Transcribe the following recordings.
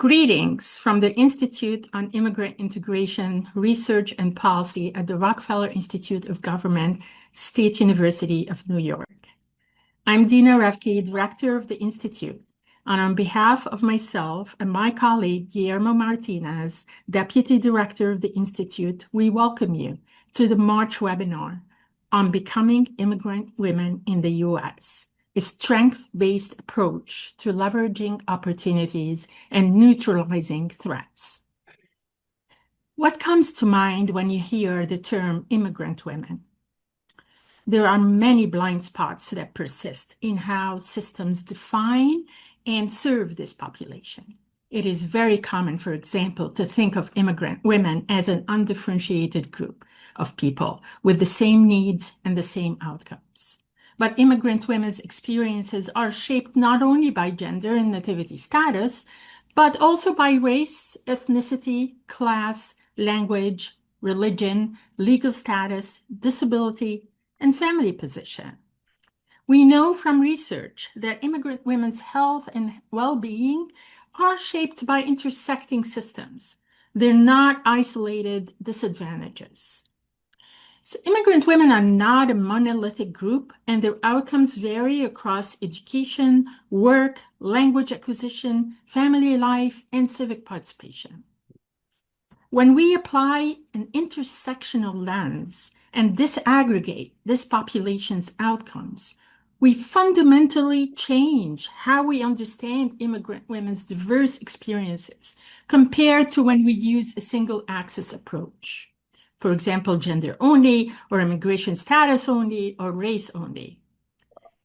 Greetings from the Institute on Immigrant Integration, Research and Policy at the Rockefeller Institute of Government, State University of New York. I'm Dina Refke, Director of the Institute, and on behalf of myself and my colleague Guillermo Martinez, Deputy Director of the Institute, we welcome you to the March webinar on Becoming Immigrant Women in the U.S., a strength-based approach to leveraging opportunities and neutralizing threats. What comes to mind when you hear the term immigrant women? There are many blind spots that persist in how systems define and serve this population. It is very common, for example, to think of immigrant women as an undifferentiated group of people with the same needs and the same outcomes. But immigrant women's experiences are shaped not only by gender and nativity status, but also by race, ethnicity, class, language, religion, legal status, disability, and family position. We know from research that immigrant women's health and well-being are shaped by intersecting systems. They're not isolated disadvantages. So immigrant women are not a monolithic group, and their outcomes vary across education, work, language acquisition, family life, and civic participation. When we apply an intersectional lens and disaggregate this population's outcomes, we fundamentally change how we understand immigrant women's diverse experiences compared to when we use a single-axis approach. For example, gender only, or immigration status only, or race only.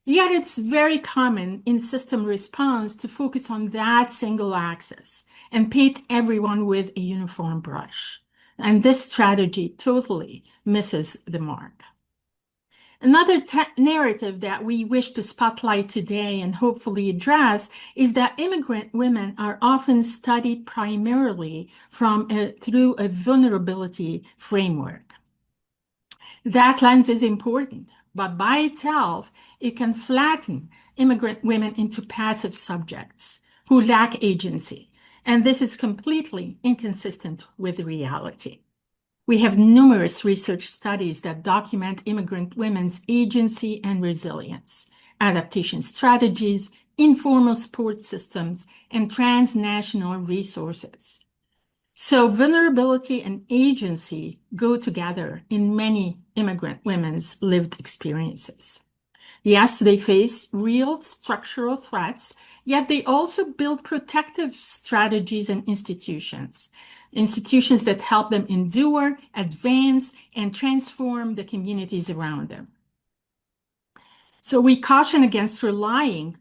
Yet it's very common in system response to focus on that single axis and paint everyone with a uniform brush. And this strategy totally misses the mark. Another narrative that we wish to spotlight today and hopefully address is that immigrant women are often studied primarily through a vulnerability framework. That lens is important, but by itself, it can flatten immigrant women into passive subjects who lack agency, and this is completely inconsistent with reality. We have numerous research studies that document immigrant women's agency and resilience, adaptation strategies, informal support systems, and transnational resources. So vulnerability and agency go together in many immigrant women's lived experiences. Yes, they face real structural threats, yet they also build protective strategies and institutions that help them endure, advance, and transform the communities around them. So we caution against relying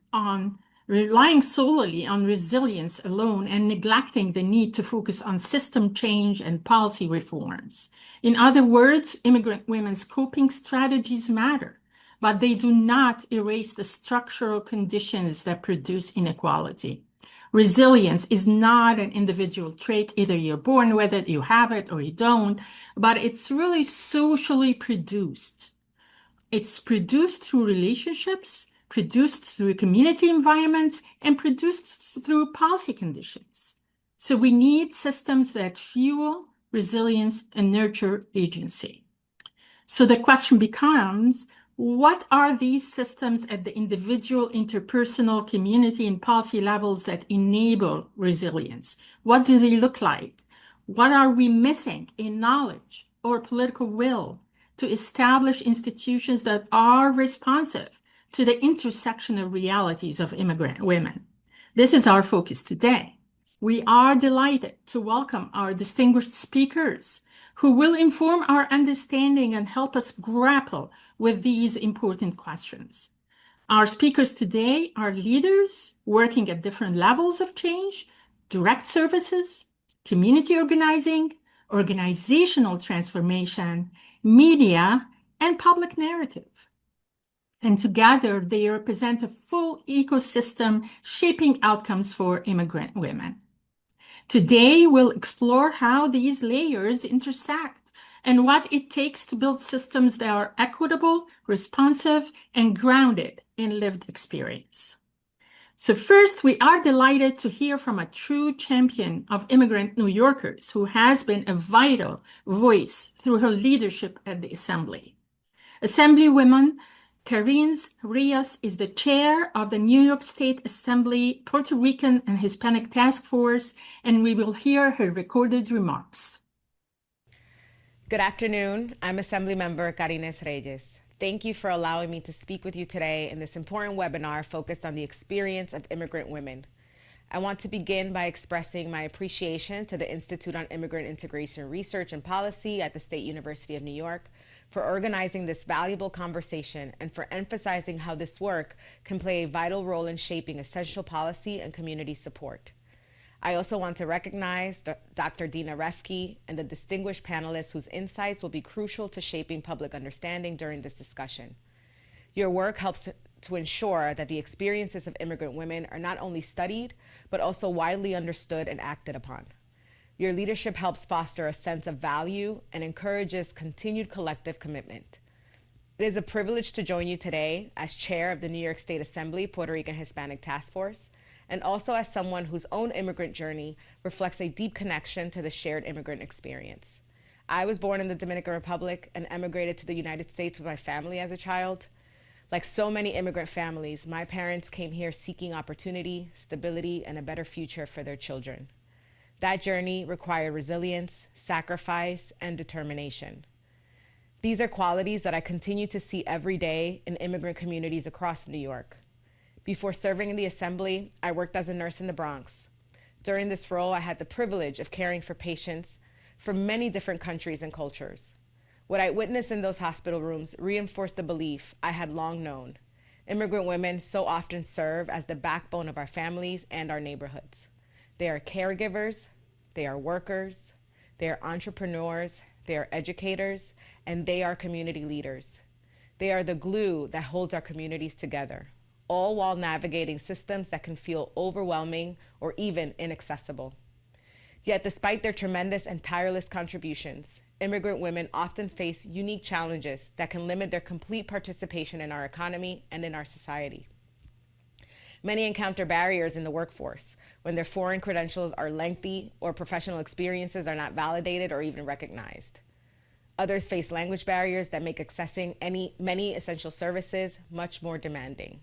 solely on resilience alone and neglecting the need to focus on system change and policy reforms. In other words, immigrant women's coping strategies matter, but they do not erase the structural conditions that produce inequality. Resilience is not an individual trait. Either you're born with it, you have it, or you don't, but it's really socially produced. It's produced through relationships, produced through community environments, and produced through policy conditions. So we need systems that fuel resilience and nurture agency. So the question becomes, what are these systems at the individual, interpersonal, community, and policy levels that enable resilience? What do they look like? What are we missing in knowledge or political will to establish institutions that are responsive to the intersectional realities of immigrant women? This is our focus today. We are delighted to welcome our distinguished speakers who will inform our understanding and help us grapple with these important questions. Our speakers today are leaders working at different levels of change, direct services, community organizing, organizational transformation, media, and public narrative. And together, they represent a full ecosystem shaping outcomes for immigrant women. Today, we'll explore how these layers intersect and what it takes to build systems that are equitable, responsive, and grounded in lived experience. So first, we are delighted to hear from a true champion of immigrant New Yorkers who has been a vital voice through her leadership at the Assembly. Assemblywoman Karines Rios is the chair of the New York State Assembly Puerto Rican and Hispanic Task Force, and we will hear her recorded remarks. Good afternoon. I'm Assemblymember Karines Reyes. Thank you for allowing me to speak with you today in this important webinar focused on the experience of immigrant women. I want to begin by expressing my appreciation to the Institute on Immigrant Integration Research and Policy at the State University of New York for organizing this valuable conversation and for emphasizing how this work can play a vital role in shaping essential policy and community support. I also want to recognize Dr. Dina Refke and the distinguished panelists whose insights will be crucial to shaping public understanding during this discussion. Your work helps to ensure that the experiences of immigrant women are not only studied, but also widely understood and acted upon. Your leadership helps foster a sense of value and encourages continued collective commitment. It is a privilege to join you today as chair of the New York State Assembly Puerto Rican Hispanic Task Force, and also as someone whose own immigrant journey reflects a deep connection to the shared immigrant experience. I was born in the Dominican Republic and emigrated to the United States with my family as a child. Like so many immigrant families, my parents came here seeking opportunity, stability, and a better future for their children. That journey required resilience, sacrifice, and determination. These are qualities that I continue to see every day in immigrant communities across New York. Before serving in the Assembly, I worked as a nurse in the Bronx. During this role, I had the privilege of caring for patients from many different countries and cultures. What I witnessed in those hospital rooms reinforced the belief I had long known. Immigrant women so often serve as the backbone of our families and our neighborhoods. They are caregivers, they are workers, they are entrepreneurs, they are educators, and they are community leaders. They are the glue that holds our communities together, all while navigating systems that can feel overwhelming or even inaccessible. Yet despite their tremendous and tireless contributions, immigrant women often face unique challenges that can limit their complete participation in our economy and in our society. Many encounter barriers in the workforce when their foreign credentials are lengthy or professional experiences are not validated or even recognized. Others face language barriers that make accessing many essential services much more demanding.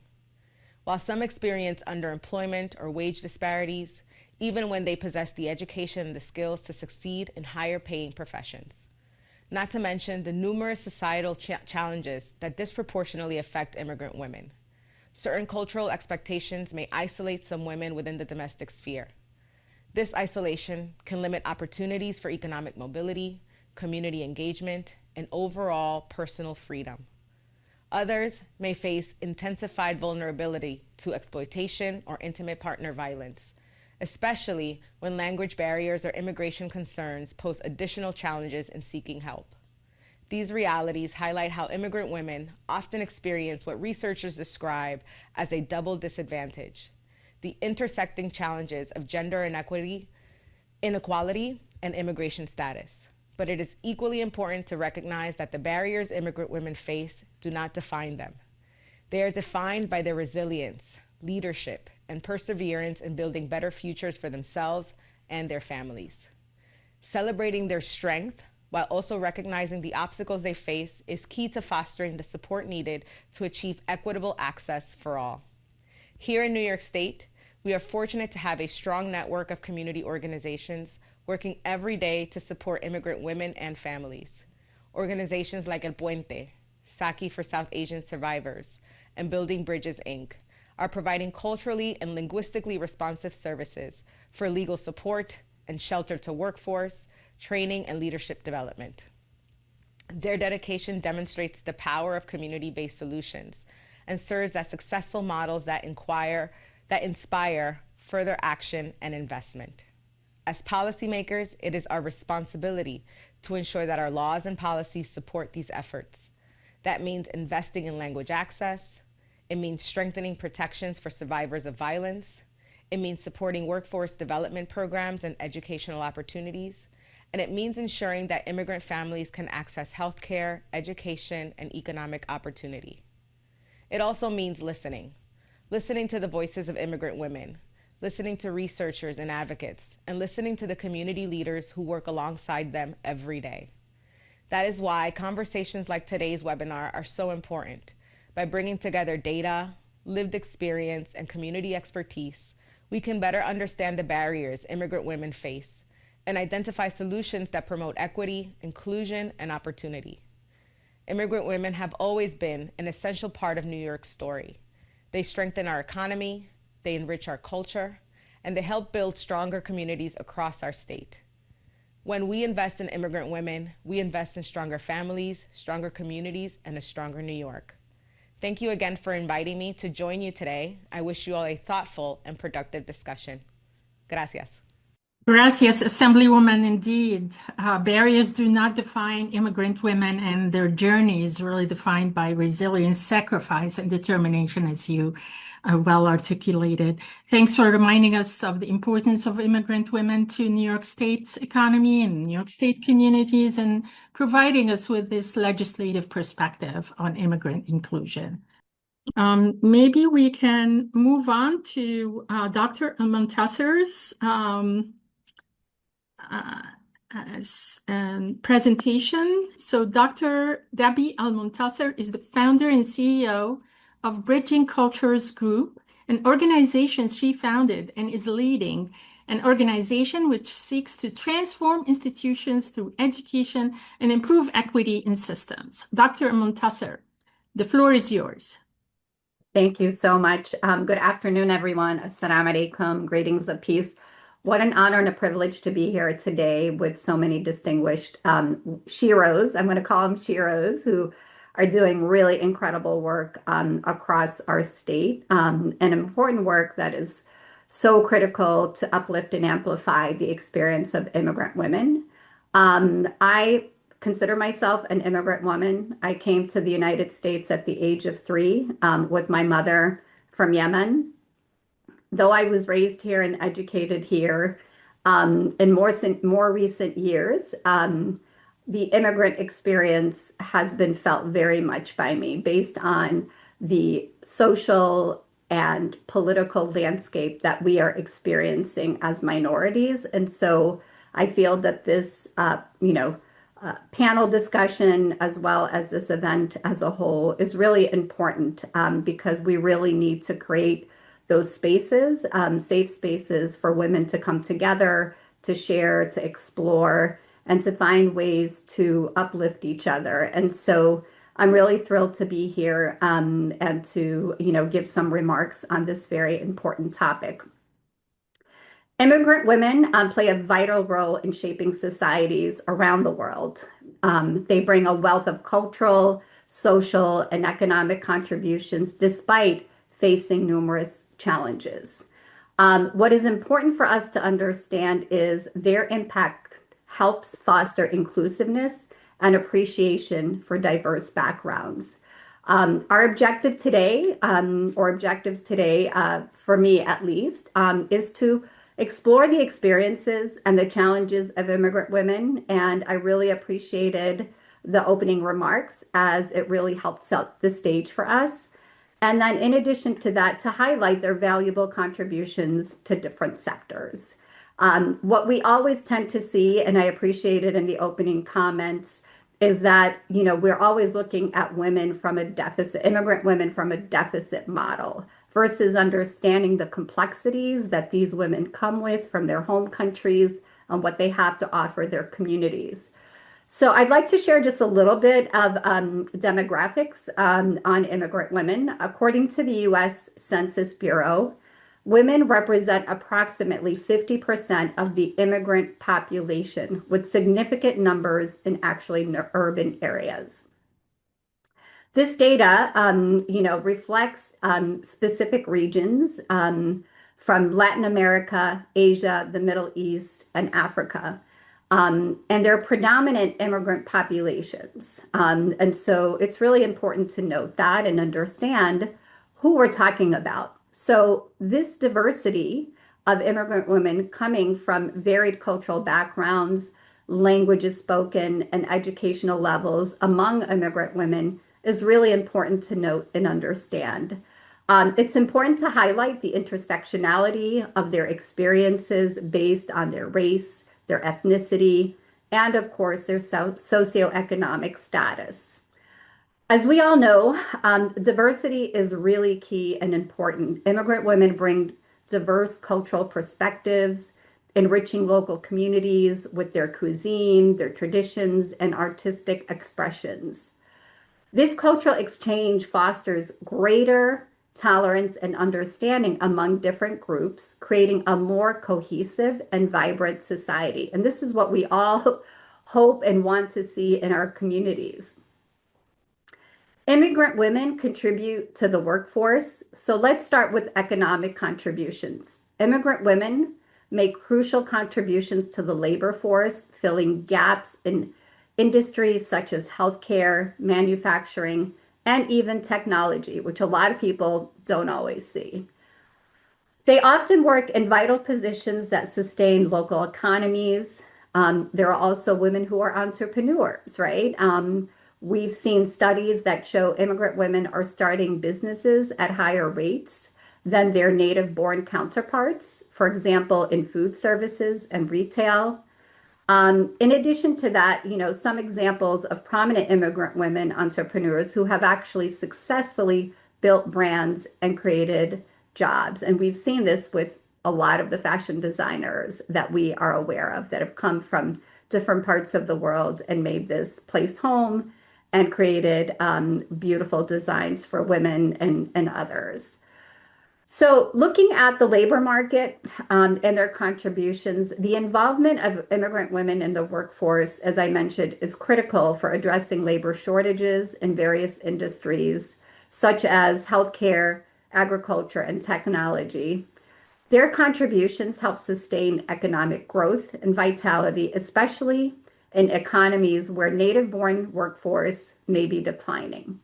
While some experience underemployment or wage disparities, even when they possess the education and the skills to succeed in higher paying professions. Not to mention the numerous societal challenges that disproportionately affect immigrant women. Certain cultural expectations may isolate some women within the domestic sphere. This isolation can limit opportunities for economic mobility, community engagement, and overall personal freedom. Others may face intensified vulnerability to exploitation or intimate partner violence, especially when language barriers or immigration concerns pose additional challenges in seeking help. These realities highlight how immigrant women often experience what researchers describe as a double disadvantage: the intersecting challenges of gender inequality, and immigration status. But it is equally important to recognize that the barriers immigrant women face do not define them. They are defined by their resilience, leadership, and perseverance in building better futures for themselves and their families. Celebrating their strength while also recognizing the obstacles they face is key to fostering the support needed to achieve equitable access for all. Here in New York State, we are fortunate to have a strong network of community organizations working every day to support immigrant women and families. Organizations like El Puente, Saki for South Asian Survivors, and Building Bridges, Inc. are providing culturally and linguistically responsive services for legal support and shelter to workforce, training, and leadership development. Their dedication demonstrates the power of community-based solutions and serves as successful models that inspire further action and investment. As policymakers, it is our responsibility to ensure that our laws and policies support these efforts. That means investing in language access. It means strengthening protections for survivors of violence. It means supporting workforce development programs and educational opportunities. And it means ensuring that immigrant families can access healthcare, education, and economic opportunity. It also means listening. listening to the voices of immigrant women, listening to researchers and advocates, and listening to the community leaders who work alongside them every day. That is why conversations like today's webinar are so important. By bringing together data, lived experience, and community expertise, we can better understand the barriers immigrant women face and identify solutions that promote equity, inclusion, and opportunity. Immigrant women have always been an essential part of New York's story. They strengthen our economy, they enrich our culture, and they help build stronger communities across our state. When we invest in immigrant women, we invest in stronger families, stronger communities, and a stronger New York. Thank you again for inviting me to join you today. I wish you all a thoughtful and productive discussion. Gracias. Gracias, Assemblywoman. Indeed, barriers do not define immigrant women, and their journey is really defined by resilience, sacrifice, and determination, as you well articulated. Thanks for reminding us of the importance of immigrant women to New York State's economy and New York State communities, and providing us with this legislative perspective on immigrant inclusion. Maybe we can move on to Dr. Almontasser's presentation. So Dr. Debbie Almontasser is the founder and CEO of Bridging Cultures Group, an organization she founded and is leading, an organization which seeks to transform institutions through education and improve equity in systems. Dr. Almontasser, the floor is yours. Thank you so much. Good afternoon, everyone. Assalamu alaikum. Greetings of peace. What an honor and a privilege to be here today with so many distinguished sheroes. I'm going to call them sheroes, who are doing really incredible work across our state, and important work that is so critical to uplift and amplify the experience of immigrant women. I consider myself an immigrant woman. I came to the United States at the age of 3 with my mother from Yemen. Though I was raised here and educated here, in more recent years, the immigrant experience has been felt very much by me based on the social and political landscape that we are experiencing as minorities. And so I feel that this, panel discussion, as well as this event as a whole, is really important because we really need to create those spaces, safe spaces for women to come together, to share, to explore, and to find ways to uplift each other. And so I'm really thrilled to be here and to, give some remarks on this very important topic. Immigrant women play a vital role in shaping societies around the world. They bring a wealth of cultural, social, and economic contributions despite facing numerous challenges. What is important for us to understand is their impact helps foster inclusiveness and appreciation for diverse backgrounds. Our objective today, or objectives today, for me at least, is to explore the experiences and the challenges of immigrant women. And I really appreciated the opening remarks, as it really helped set the stage for us. And then in addition to that, to highlight their valuable contributions to different sectors. What we always tend to see, and I appreciated in the opening comments, is that, we're always looking at women from a deficit, immigrant women from a deficit model, versus understanding the complexities that these women come with from their home countries and what they have to offer their communities. So I'd like to share just a little bit of demographics on immigrant women. According to the U.S. Census Bureau, women represent approximately 50% of the immigrant population, with significant numbers in actually urban areas. This data, reflects specific regions from Latin America, Asia, the Middle East, and Africa. And they're predominant immigrant populations. And so it's really important to note that and understand who we're talking about. So this diversity of immigrant women coming from varied cultural backgrounds, languages spoken, and educational levels among immigrant women is really important to note and understand. It's important to highlight the intersectionality of their experiences based on their race, their ethnicity, and of course, their socioeconomic status. As we all know, diversity is really key and important. Immigrant women bring diverse cultural perspectives, enriching local communities with their cuisine, their traditions, and artistic expressions. This cultural exchange fosters greater tolerance and understanding among different groups, creating a more cohesive and vibrant society. And this is what we all hope and want to see in our communities. Immigrant women contribute to the workforce. So let's start with economic contributions. Immigrant women make crucial contributions to the labor force, filling gaps in industries such as healthcare, manufacturing, and even technology, which a lot of people don't always see. They often work in vital positions that sustain local economies. There are also women who are entrepreneurs, right? We've seen studies that show immigrant women are starting businesses at higher rates than their native born counterparts, for example, in food services and retail. In addition to that, some examples of prominent immigrant women entrepreneurs who have actually successfully built brands and created jobs. And we've seen this with a lot of the fashion designers that we are aware of that have come from different parts of the world and made this place home and created beautiful designs for women and others. So, looking at the labor market and their contributions, the involvement of immigrant women in the workforce, as I mentioned, is critical for addressing labor shortages in various industries, such as healthcare, agriculture, and technology. Their contributions help sustain economic growth and vitality, especially in economies where native-born workforce may be declining.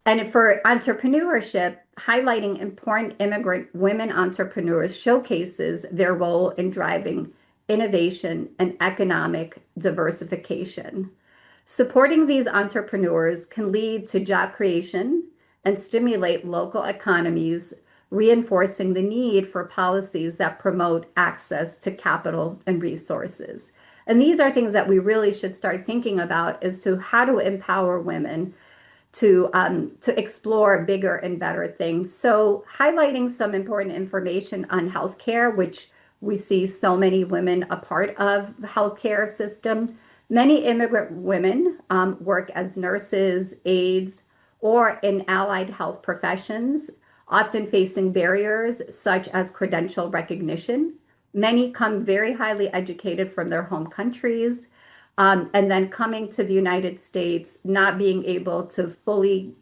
And for entrepreneurship, highlighting important immigrant women entrepreneurs showcases their role in driving innovation and economic diversification. Supporting these entrepreneurs can lead to job creation and stimulate local economies, reinforcing the need for policies that promote access to capital and resources. And these are things that we really should start thinking about as to how to empower women to explore bigger and better things. So highlighting some important information on healthcare, which we see so many women a part of the healthcare system. Many immigrant women work as nurses, aides, or in allied health professions, often facing barriers such as credential recognition. Many come very highly educated from their home countries, and then coming to the United States, not being able to fully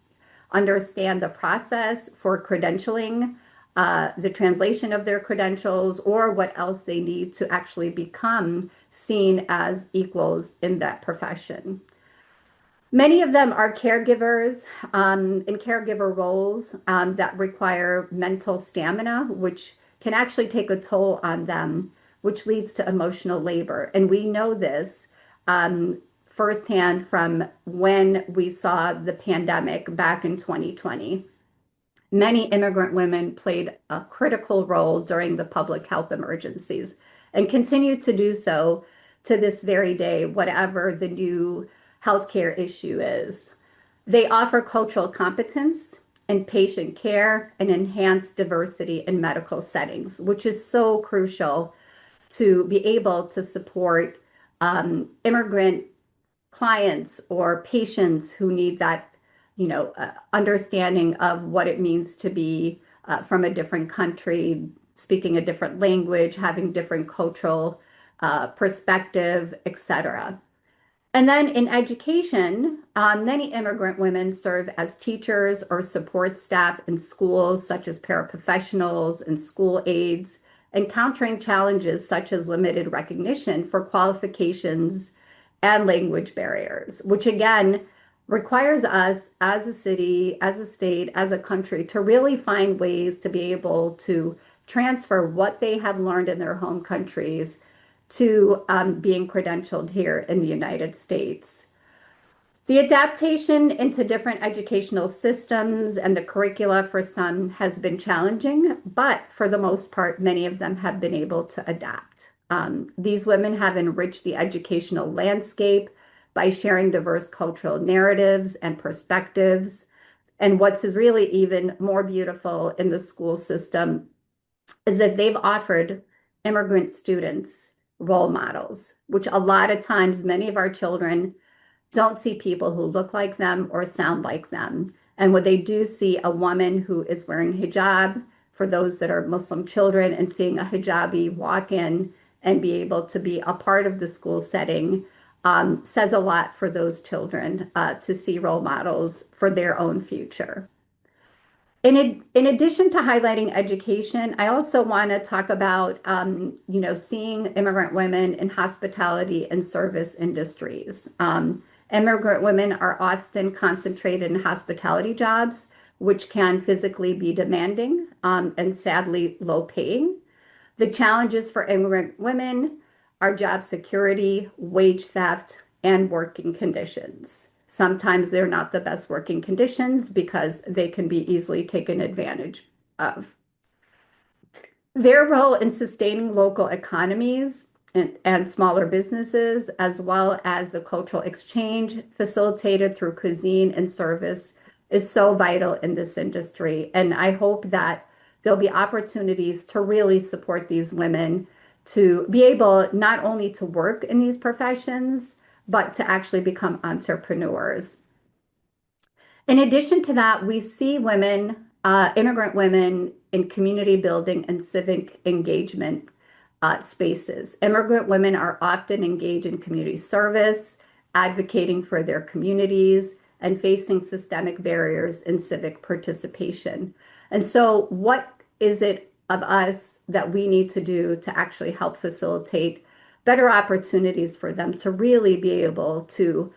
understand the process for credentialing, the translation of their credentials, or what else they need to actually become seen as equals in that profession. Many of them are caregivers in caregiver roles that require mental stamina, which can actually take a toll on them, which leads to emotional labor. And we know this firsthand from when we saw the pandemic back in 2020. Many immigrant women played a critical role during the public health emergencies and continue to do so to this very day, whatever the new healthcare issue is. They offer cultural competence and patient care and enhanced diversity in medical settings, which is so crucial to be able to support immigrant clients or patients who need that, understanding of what it means to be from a different country, speaking a different language, having different cultural perspective, etc. And then in education, many immigrant women serve as teachers or support staff in schools, such as paraprofessionals and school aides, encountering challenges such as limited recognition for qualifications and language barriers, which again requires us as a city, as a state, as a country to really find ways to be able to transfer what they have learned in their home countries to being credentialed here in the United States. The adaptation into different educational systems and the curricula for some has been challenging, but for the most part, many of them have been able to adapt. These women have enriched the educational landscape by sharing diverse cultural narratives and perspectives. And what's is really even more beautiful in the school system is that they've offered immigrant students role models, which a lot of times many of our children don't see people who look like them or sound like them. And when they do see a woman who is wearing hijab, for those that are Muslim children, and seeing a hijabi walk in and be able to be a part of the school setting, says a lot for those children to see role models for their own future. In addition to highlighting education, I also want to talk about, seeing immigrant women in hospitality and service industries. Immigrant women are often concentrated in hospitality jobs, which can physically be demanding and sadly low paying. The challenges for immigrant women are job security, wage theft, and working conditions. Sometimes they're not the best working conditions because they can be easily taken advantage of. Their role in sustaining local economies and smaller businesses, as well as the cultural exchange facilitated through cuisine and service, is so vital in this industry. And I hope that there'll be opportunities to really support these women to be able not only to work in these professions, but to actually become entrepreneurs. In addition to that, we see women, immigrant women, in community building and civic engagement spaces. Immigrant women are often engaged in community service, advocating for their communities, and facing systemic barriers in civic participation. And so, what is it of us that we need to do to actually help facilitate better opportunities for them to really be able to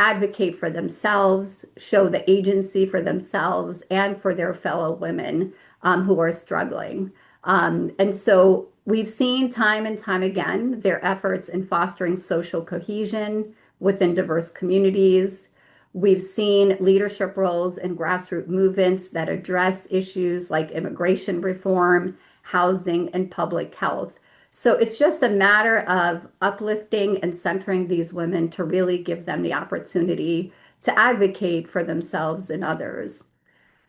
advocate for themselves, show the agency for themselves and for their fellow women who are struggling? And so we've seen time and time again their efforts in fostering social cohesion within diverse communities. We've seen leadership roles in grassroots movements that address issues like immigration reform, housing, and public health. So it's just a matter of uplifting and centering these women to really give them the opportunity to advocate for themselves and others.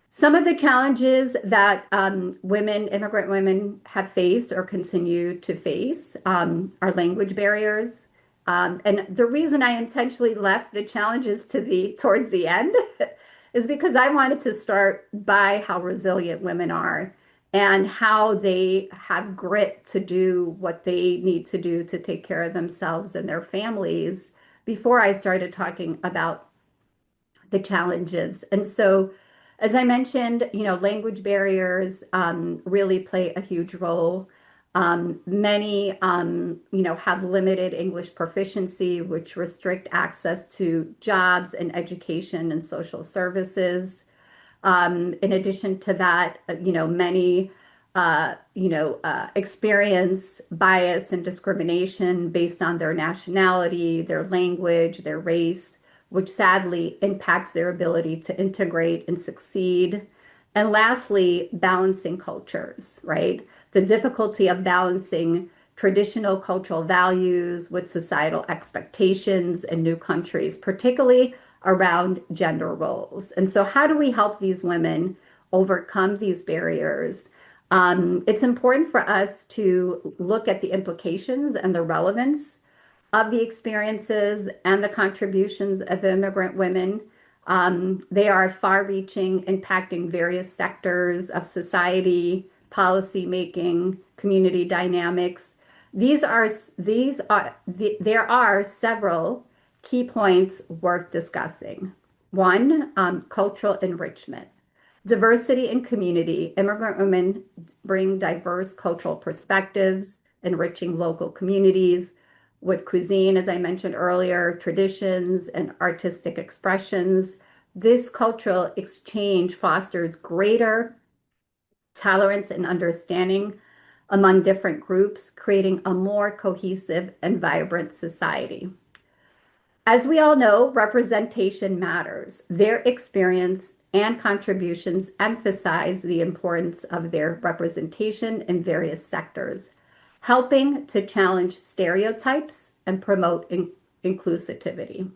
Some of the challenges that immigrant women have faced or continue to face are language barriers. And the reason I intentionally left the challenges towards the end is because I wanted to start by how resilient women are and how they have grit to do what they need to do to take care of themselves and their families before I started talking about the challenges. And so, as I mentioned, language barriers really play a huge role. Many, have limited English proficiency, which restrict access to jobs and education and social services. In addition to that, many, experience bias and discrimination based on their nationality, their language, their race, which sadly impacts their ability to integrate and succeed. And lastly, balancing cultures, right? The difficulty of balancing traditional cultural values with societal expectations in new countries, particularly around gender roles. And so, how do we help these women overcome these barriers? It's important for us to look at the implications and the relevance of the experiences and the contributions of immigrant women. They are far reaching, impacting various sectors of society, policy making, community dynamics. There are several key points worth discussing. One, cultural enrichment. Diversity in community. Immigrant women bring diverse cultural perspectives, enriching local communities with cuisine, as I mentioned earlier, traditions and artistic expressions. This cultural exchange fosters greater tolerance and understanding among different groups, creating a more cohesive and vibrant society. As we all know, representation matters. Their experience and contributions emphasize the importance of their representation in various sectors, helping to challenge stereotypes and promote inclusivity.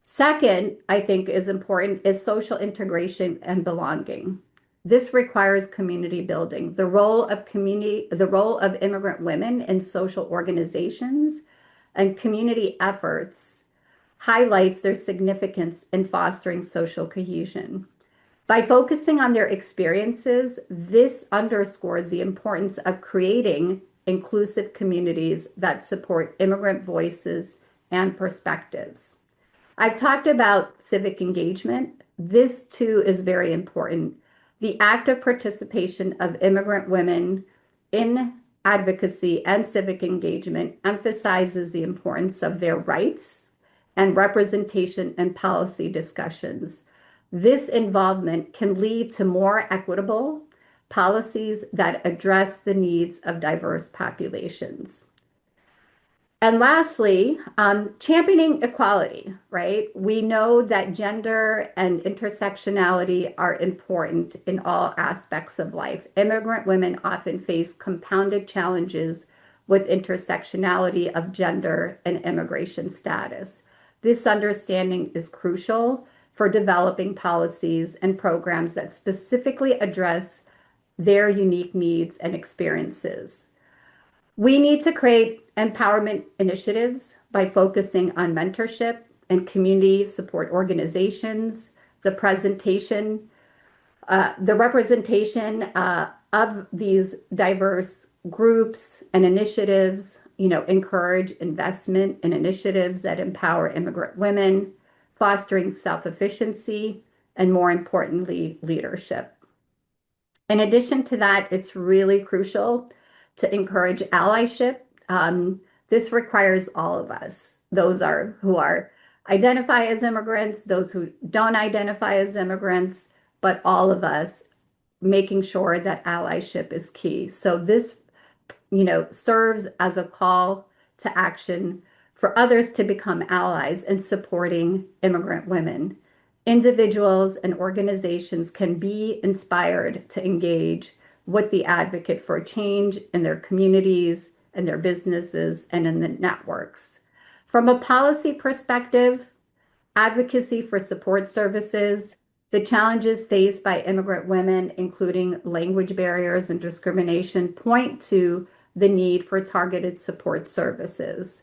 Second, I think is important is social integration and belonging. This requires community building. The role of immigrant women in social organizations and community efforts highlights their significance in fostering social cohesion. By focusing on their experiences, this underscores the importance of creating inclusive communities that support immigrant voices and perspectives. I've talked about civic engagement. This too is very important. The active participation of immigrant women in advocacy and civic engagement emphasizes the importance of their rights and representation and policy discussions. This involvement can lead to more equitable policies that address the needs of diverse populations. And lastly, championing equality, right? We know that gender and intersectionality are important in all aspects of life. Immigrant women often face compounded challenges with intersectionality of gender and immigration status. This understanding is crucial for developing policies and programs that specifically address their unique needs and experiences. We need to create empowerment initiatives by focusing on mentorship and community support organizations, the representation of these diverse groups and initiatives, encourage investment in initiatives that empower immigrant women, fostering self-efficiency, and more importantly, leadership. In addition to that, it's really crucial to encourage allyship. This requires all of us, who identify as immigrants, those who don't identify as immigrants, but all of us making sure that allyship is key. So this, serves as a call to action for others to become allies in supporting immigrant women. Individuals and organizations can be inspired to engage with the advocate for change in their communities and their businesses and in the networks. From a policy perspective, advocacy for support services, the challenges faced by immigrant women, including language barriers and discrimination, point to the need for targeted support services.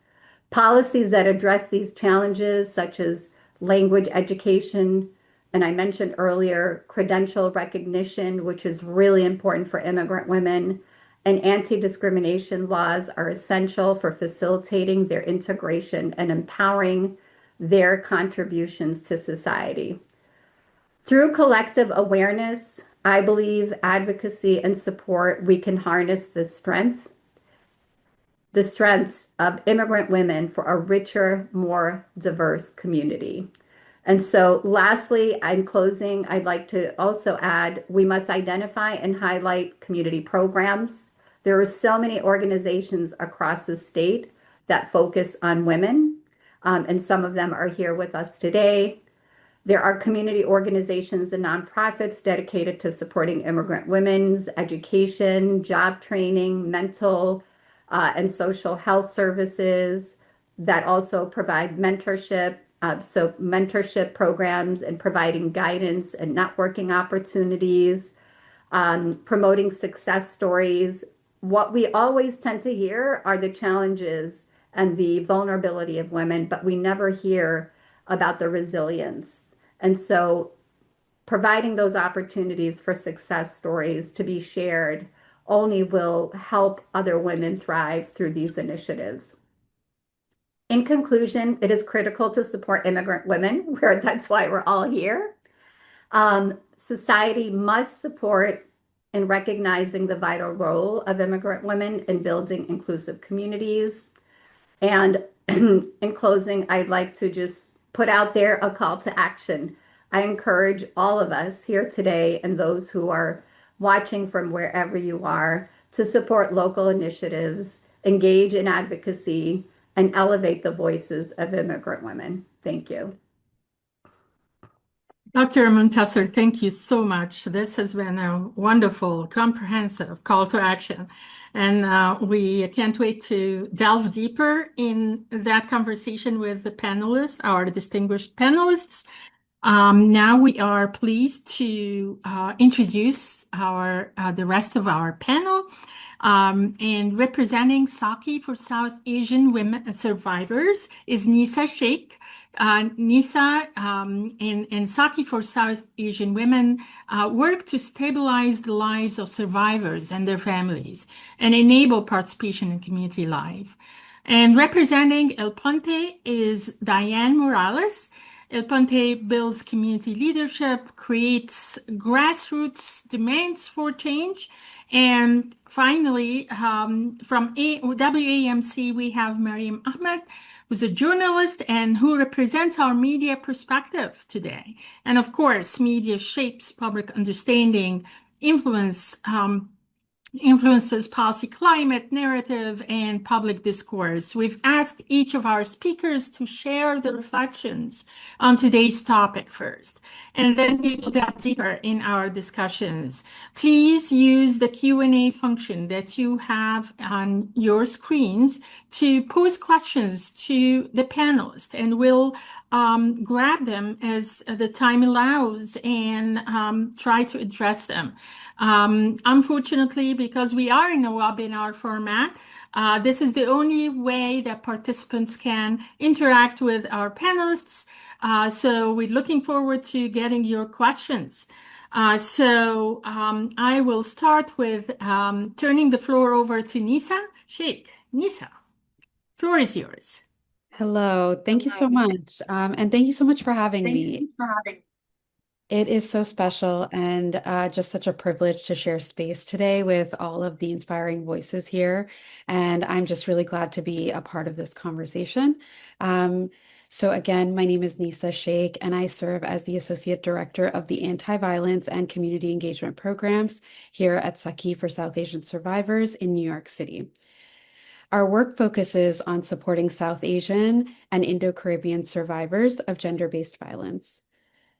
Policies that address these challenges, such as language education, and I mentioned earlier, credential recognition, which is really important for immigrant women, and anti-discrimination laws are essential for facilitating their integration and empowering their contributions to society. Through collective awareness, I believe advocacy and support, we can harness the strengths of immigrant women for a richer, more diverse community. And so lastly, in closing, I'd like to also add, we must identify and highlight community programs. There are so many organizations across the state that focus on women, and some of them are here with us today. There are community organizations and nonprofits dedicated to supporting immigrant women's education, job training, mental and social health services that also provide mentorship. So mentorship programs and providing guidance and networking opportunities, promoting success stories. What we always tend to hear are the challenges and the vulnerability of women, but we never hear about the resilience. And so providing those opportunities for success stories to be shared only will help other women thrive through these initiatives. In conclusion, it is critical to support immigrant women, that's why we're all here. Society must support in recognizing the vital role of immigrant women in building inclusive communities. And in closing, I'd like to just put out there a call to action. I encourage all of us here today and those who are watching from wherever you are to support local initiatives, engage in advocacy, and elevate the voices of immigrant women. Thank you. Dr. Muntasser, thank you so much. This has been a wonderful, comprehensive call to action. And we can't wait to delve deeper in that conversation with the panelists, our distinguished panelists. Now we are pleased to introduce the rest of our panel. And representing Saki for South Asian Women Survivors is Nisa Sheikh. Nisa and Saki for South Asian Women work to stabilize the lives of survivors and their families and enable participation in community life. And representing El Ponte is Diane Morales. El Ponte builds community leadership, creates grassroots demands for change. And finally, from WAMC, we have Mariam Ahmed, who's a journalist and who represents our media perspective today. And of course, media shapes public understanding, influences policy, climate, narrative, and public discourse. We've asked each of our speakers to share the reflections on today's topic first, and then we will dive deeper in our discussions. Please use the Q&A function that you have on your screens to pose questions to the panelists, and we'll grab them as the time allows and try to address them. Unfortunately, because we are in a webinar format, this is the only way that participants can interact with our panelists. So we're looking forward to getting your questions. I will start with turning the floor over to Nisa Sheikh. Nisa, floor is yours. Hello, thank you so much. And thank you so much for having me. It is so special and just such a privilege to share space today with all of the inspiring voices here. And I'm just really glad to be a part of this conversation. So again, my name is Nisa Sheikh, and I serve as the Associate Director of the Anti-Violence and Community Engagement Programs here at Saki for South Asian Survivors in New York City. Our work focuses on supporting South Asian and Indo-Caribbean survivors of gender-based violence.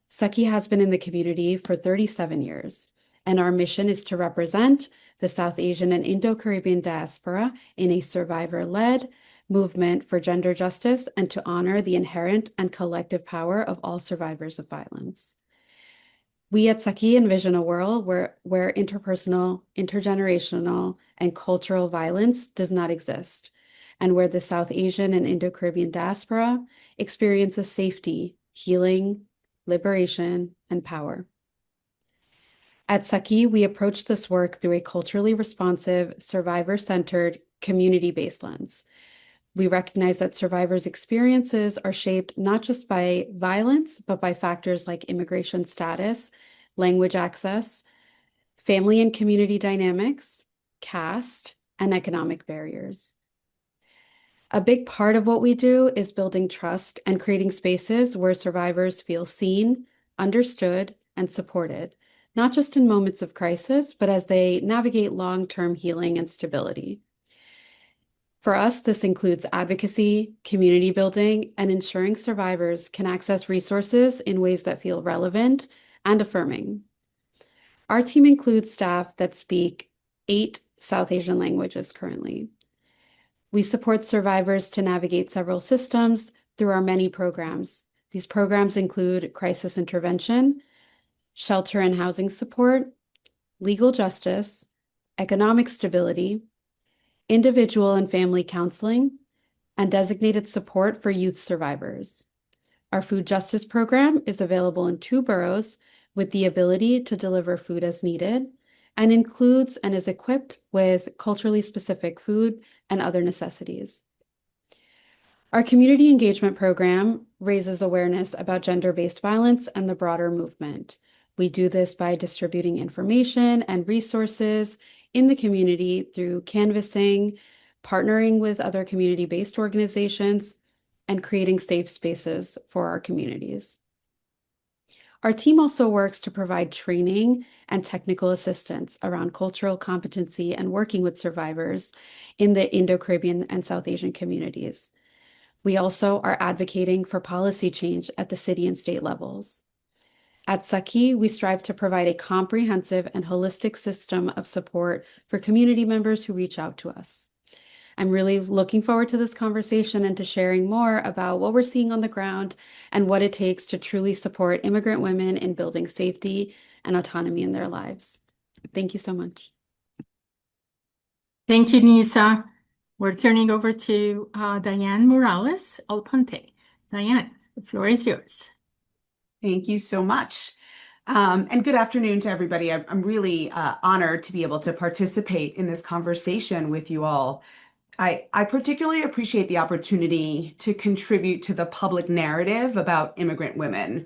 Saki has been in the community for 37 years, and our mission is to represent the South Asian and Indo-Caribbean diaspora in a survivor-led movement for gender justice and to honor the inherent and collective power of all survivors of violence. We at Saki envision a world where interpersonal, intergenerational, and cultural violence does not exist, and where the South Asian and Indo-Caribbean diaspora experiences safety, healing, liberation, and power. At Saki, we approach this work through a culturally responsive, survivor-centered, community-based lens. We recognize that survivors' experiences are shaped not just by violence, but by factors like immigration status, language access, family and community dynamics, caste, and economic barriers. A big part of what we do is building trust and creating spaces where survivors feel seen, understood, and supported, not just in moments of crisis, but as they navigate long-term healing and stability. For us, this includes advocacy, community building, and ensuring survivors can access resources in ways that feel relevant and affirming. Our team includes staff that speak 8 South Asian languages currently. We support survivors to navigate several systems through our many programs. These programs include crisis intervention, shelter and housing support, legal justice, economic stability, individual and family counseling, and designated support for youth survivors. Our food justice program is available in 2 boroughs with the ability to deliver food as needed, and includes and is equipped with culturally specific food and other necessities. Our community engagement program raises awareness about gender-based violence and the broader movement. We do this by distributing information and resources in the community through canvassing, partnering with other community-based organizations, and creating safe spaces for our communities. Our team also works to provide training and technical assistance around cultural competency and working with survivors in the Indo-Caribbean and South Asian communities. We also are advocating for policy change at the city and state levels. At Saki, we strive to provide a comprehensive and holistic system of support for community members who reach out to us. I'm really looking forward to this conversation and to sharing more about what we're seeing on the ground and what it takes to truly support immigrant women in building safety and autonomy in their lives. Thank you so much. Thank you, Nisa. We're turning over to Diane Morales Alponte. Diane, the floor is yours. Thank you so much. And good afternoon to everybody. I'm really honored to be able to participate in this conversation with you all. I particularly appreciate the opportunity to contribute to the public narrative about immigrant women.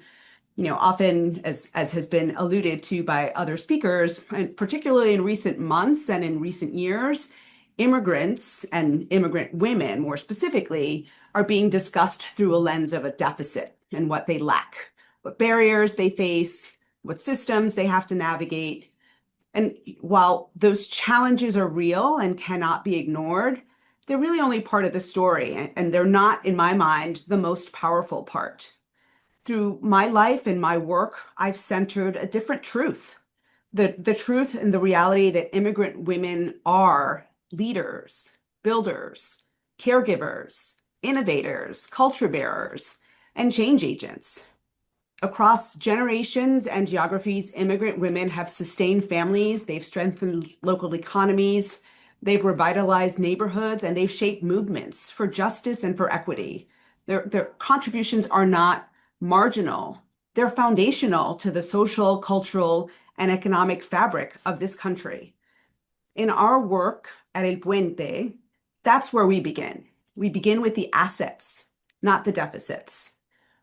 Often, as has been alluded to by other speakers, and particularly in recent months and in recent years, immigrants and immigrant women, more specifically, are being discussed through a lens of a deficit and what they lack, what barriers they face, what systems they have to navigate. And while those challenges are real and cannot be ignored, they're really only part of the story, and they're not, in my mind, the most powerful part. Through my life and my work, I've centered a different truth, the truth and the reality that immigrant women are leaders, builders, caregivers, innovators, culture bearers, and change agents. Across generations and geographies, immigrant women have sustained families, they've strengthened local economies, they've revitalized neighborhoods, and they've shaped movements for justice and for equity. Their contributions are not marginal. They're foundational to the social, cultural, and economic fabric of this country. In our work at El Puente, that's where we begin. We begin with the assets, not the deficits.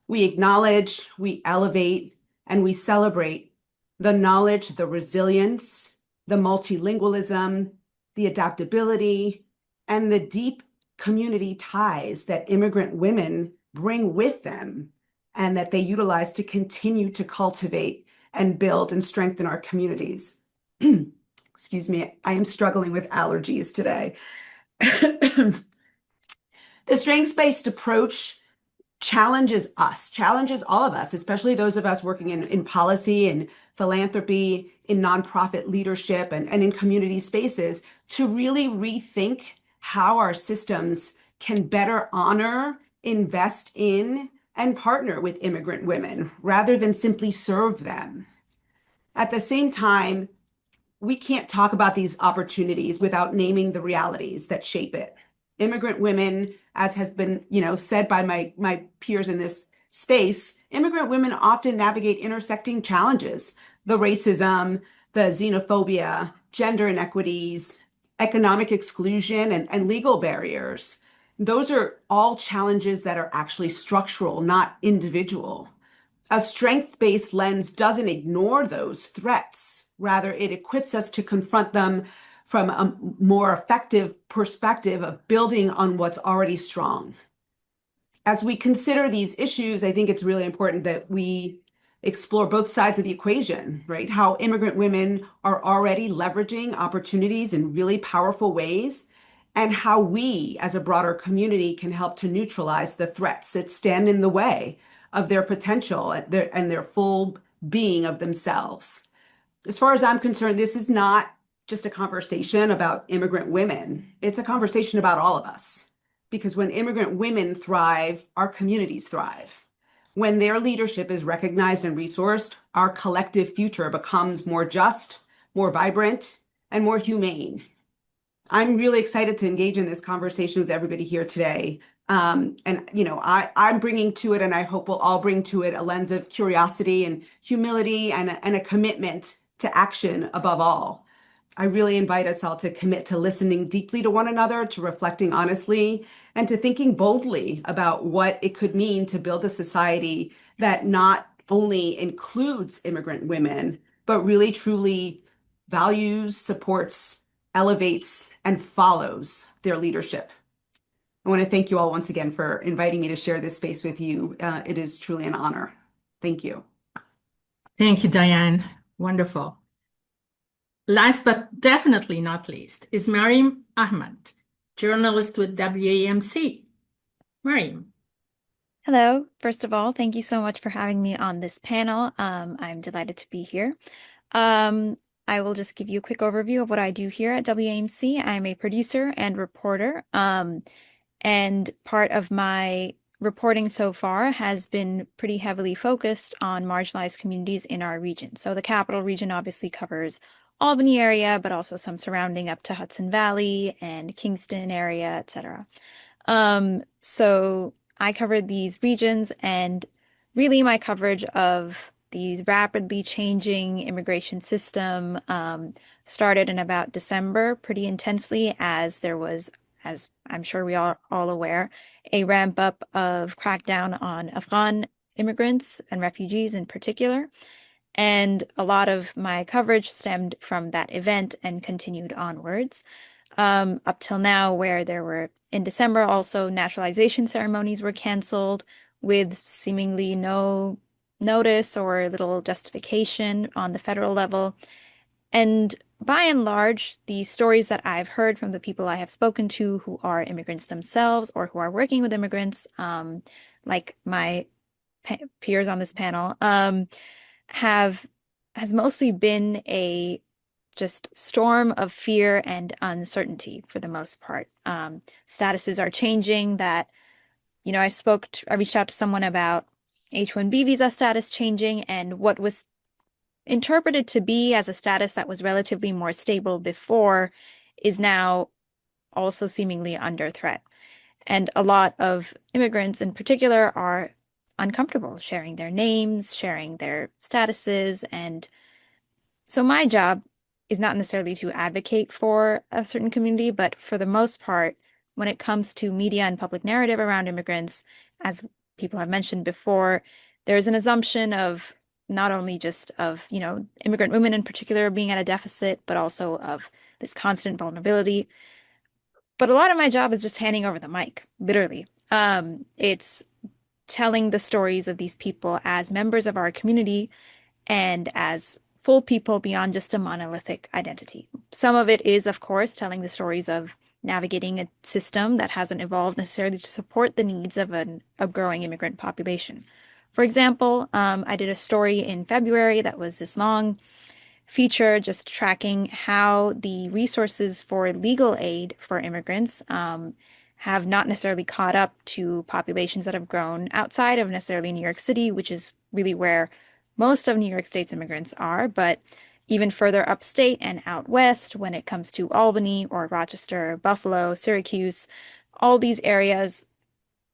We acknowledge, we elevate, and we celebrate the knowledge, the resilience, the multilingualism, the adaptability, and the deep community ties that immigrant women bring with them and that they utilize to continue to cultivate and build and strengthen our communities. Excuse me, I am struggling with allergies today. The strengths-based approach challenges all of us, especially those of us working in policy and philanthropy, in nonprofit leadership, and in community spaces, to really rethink how our systems can better honor, invest in, and partner with immigrant women rather than simply serve them. At the same time, we can't talk about these opportunities without naming the realities that shape it. Immigrant women, as has been, said by my peers in this space, immigrant women often navigate intersecting challenges, the racism, the xenophobia, gender inequities, economic exclusion, and legal barriers. Those are all challenges that are actually structural, not individual. A strength-based lens doesn't ignore those threats. Rather, it equips us to confront them from a more effective perspective of building on what's already strong. As we consider these issues, I think it's really important that we explore both sides of the equation, right? How immigrant women are already leveraging opportunities in really powerful ways, and how we as a broader community can help to neutralize the threats that stand in the way of their potential and their full being of themselves. As far as I'm concerned, this is not just a conversation about immigrant women. It's a conversation about all of us. Because when immigrant women thrive, our communities thrive. When their leadership is recognized and resourced, our collective future becomes more just, more vibrant, and more humane. I'm really excited to engage in this conversation with everybody here today. I'm bringing to it, and I hope we'll all bring to it, a lens of curiosity and humility and a commitment to action above all. I really invite us all to commit to listening deeply to one another, to reflecting honestly, and to thinking boldly about what it could mean to build a society that not only includes immigrant women, but really truly values, supports, elevates, and follows their leadership. I want to thank you all once again for inviting me to share this space with you. It is truly an honor. Thank you. Thank you, Diane. Wonderful. Last but definitely not least is Mariam Ahmad, journalist with WAMC. Mariam. Hello. First of all, thank you so much for having me on this panel. I'm delighted to be here. Um, I will just give you a quick overview of what I do here at WAMC. I'm a producer and reporter, and part of my reporting so far has been pretty heavily focused on marginalized communities in our region. So the capital region obviously covers Albany area, but also some surrounding up to Hudson Valley and Kingston area, etc. So I covered these regions, and really my coverage of the rapidly changing immigration system started in about December pretty intensely, as there was, as I'm sure we are all aware, a ramp up of crackdown on Afghan immigrants and refugees in particular. And a lot of my coverage stemmed from that event and continued onwards up till now, where there were in December also naturalization ceremonies were canceled with seemingly no notice or little justification on the federal level. And by and large, the stories that I've heard from the people I have spoken to who are immigrants themselves or who are working with immigrants, like my peers on this panel, have has mostly been a just storm of fear and uncertainty for the most part. Statuses are changing that, I reached out to someone about H-1B visa status changing, and what was interpreted to be as a status that was relatively more stable before is now also seemingly under threat. And a lot of immigrants in particular are uncomfortable sharing their names, sharing their statuses, and so my job is not necessarily to advocate for a certain community, but for the most part, when it comes to media and public narrative around immigrants, as people have mentioned before, there's an assumption of not only just of, immigrant women in particular being at a deficit, but also of this constant vulnerability. But a lot of my job is just handing over the mic, literally. It's telling the stories of these people as members of our community and as full people beyond just a monolithic identity. Some of it is, of course, telling the stories of navigating a system that hasn't evolved necessarily to support the needs of a growing immigrant population. For example, I did a story in February that was this long feature just tracking how the resources for legal aid for immigrants have not necessarily caught up to populations that have grown outside of necessarily New York City, which is really where most of New York State's immigrants are, but even further upstate and out west when it comes to Albany or Rochester, Buffalo, Syracuse, all these areas,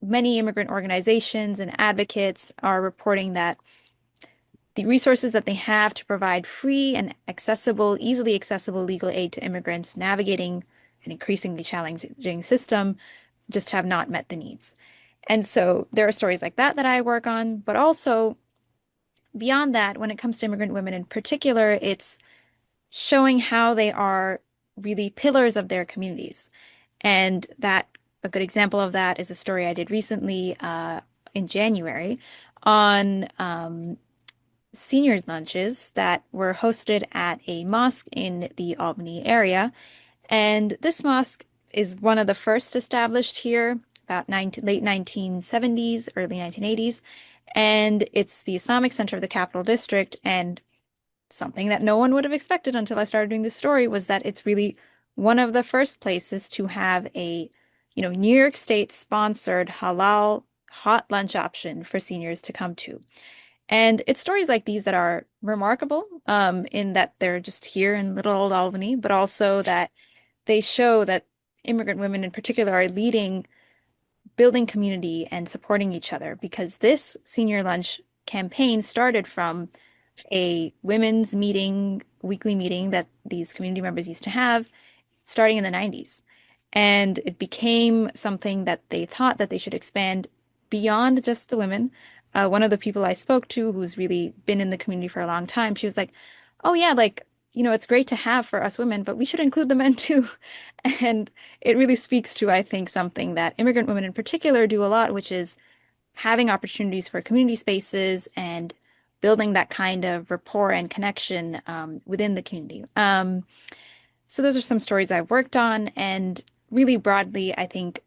many immigrant organizations and advocates are reporting that the resources that they have to provide free and accessible, easily accessible legal aid to immigrants navigating an increasingly challenging system just have not met the needs. And so there are stories like that that I work on, but also beyond that, when it comes to immigrant women in particular, it's showing how they are really pillars of their communities. And that a good example of that is a story I did recently in January on seniors lunches that were hosted at a mosque in the Albany area. And this mosque is one of the first established here, about late 1970s, early 1980s. And it's the Islamic Center of the Capital District. And something that no one would have expected until I started doing this story was that it's really one of the first places to have a, New York State sponsored halal hot lunch option for seniors to come to. And it's stories like these that are remarkable, in that they're just here in little old Albany, but also that they show that immigrant women in particular are leading, building community and supporting each other, because this senior lunch campaign started from a women's meeting, weekly meeting that these community members used to have starting in the 90s. And it became something that they thought that they should expand beyond just the women. One of the people I spoke to who's really been in the community for a long time, she was like, oh yeah, like, it's great to have for us women, but we should include the men too. And it really speaks to, I think, something that immigrant women in particular do a lot, which is having opportunities for community spaces and building that kind of rapport and connection within the community. So those are some stories I've worked on, and really broadly, I think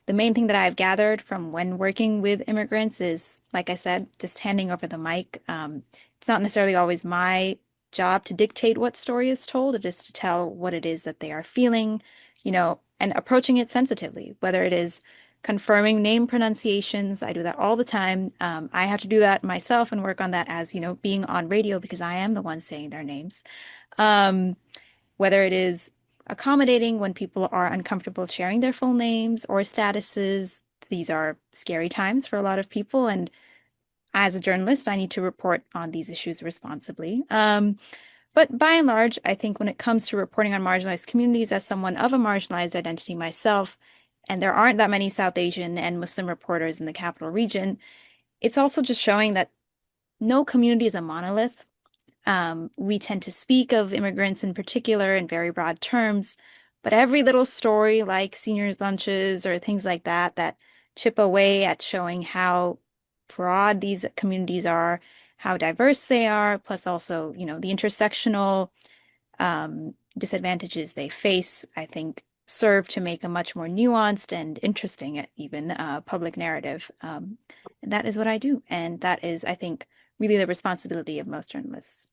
the main thing that I've gathered from when working with immigrants is, like I said, just handing over the mic. It's not necessarily always my job to dictate what story is told, it is to tell what it is that they are feeling, and approaching it sensitively, whether it is confirming name pronunciations. I do that all the time. I have to do that myself and work on that as, being on radio because I am the one saying their names. Whether it is accommodating when people are uncomfortable sharing their full names or statuses. These are scary times for a lot of people. And as a journalist, I need to report on these issues responsibly. But by and large, I think when it comes to reporting on marginalized communities, as someone of a marginalized identity myself, and there aren't that many South Asian and Muslim reporters in the capital region, it's also just showing that no community is a monolith. We tend to speak of immigrants in particular in very broad terms, but every little story like seniors' lunches or things like that that chip away at showing how broad these communities are, how diverse they are, plus also, the intersectional disadvantages they face, I think serve to make a much more nuanced and interesting even public narrative. And that is what I do. And that is, I think, really the responsibility of most journalists.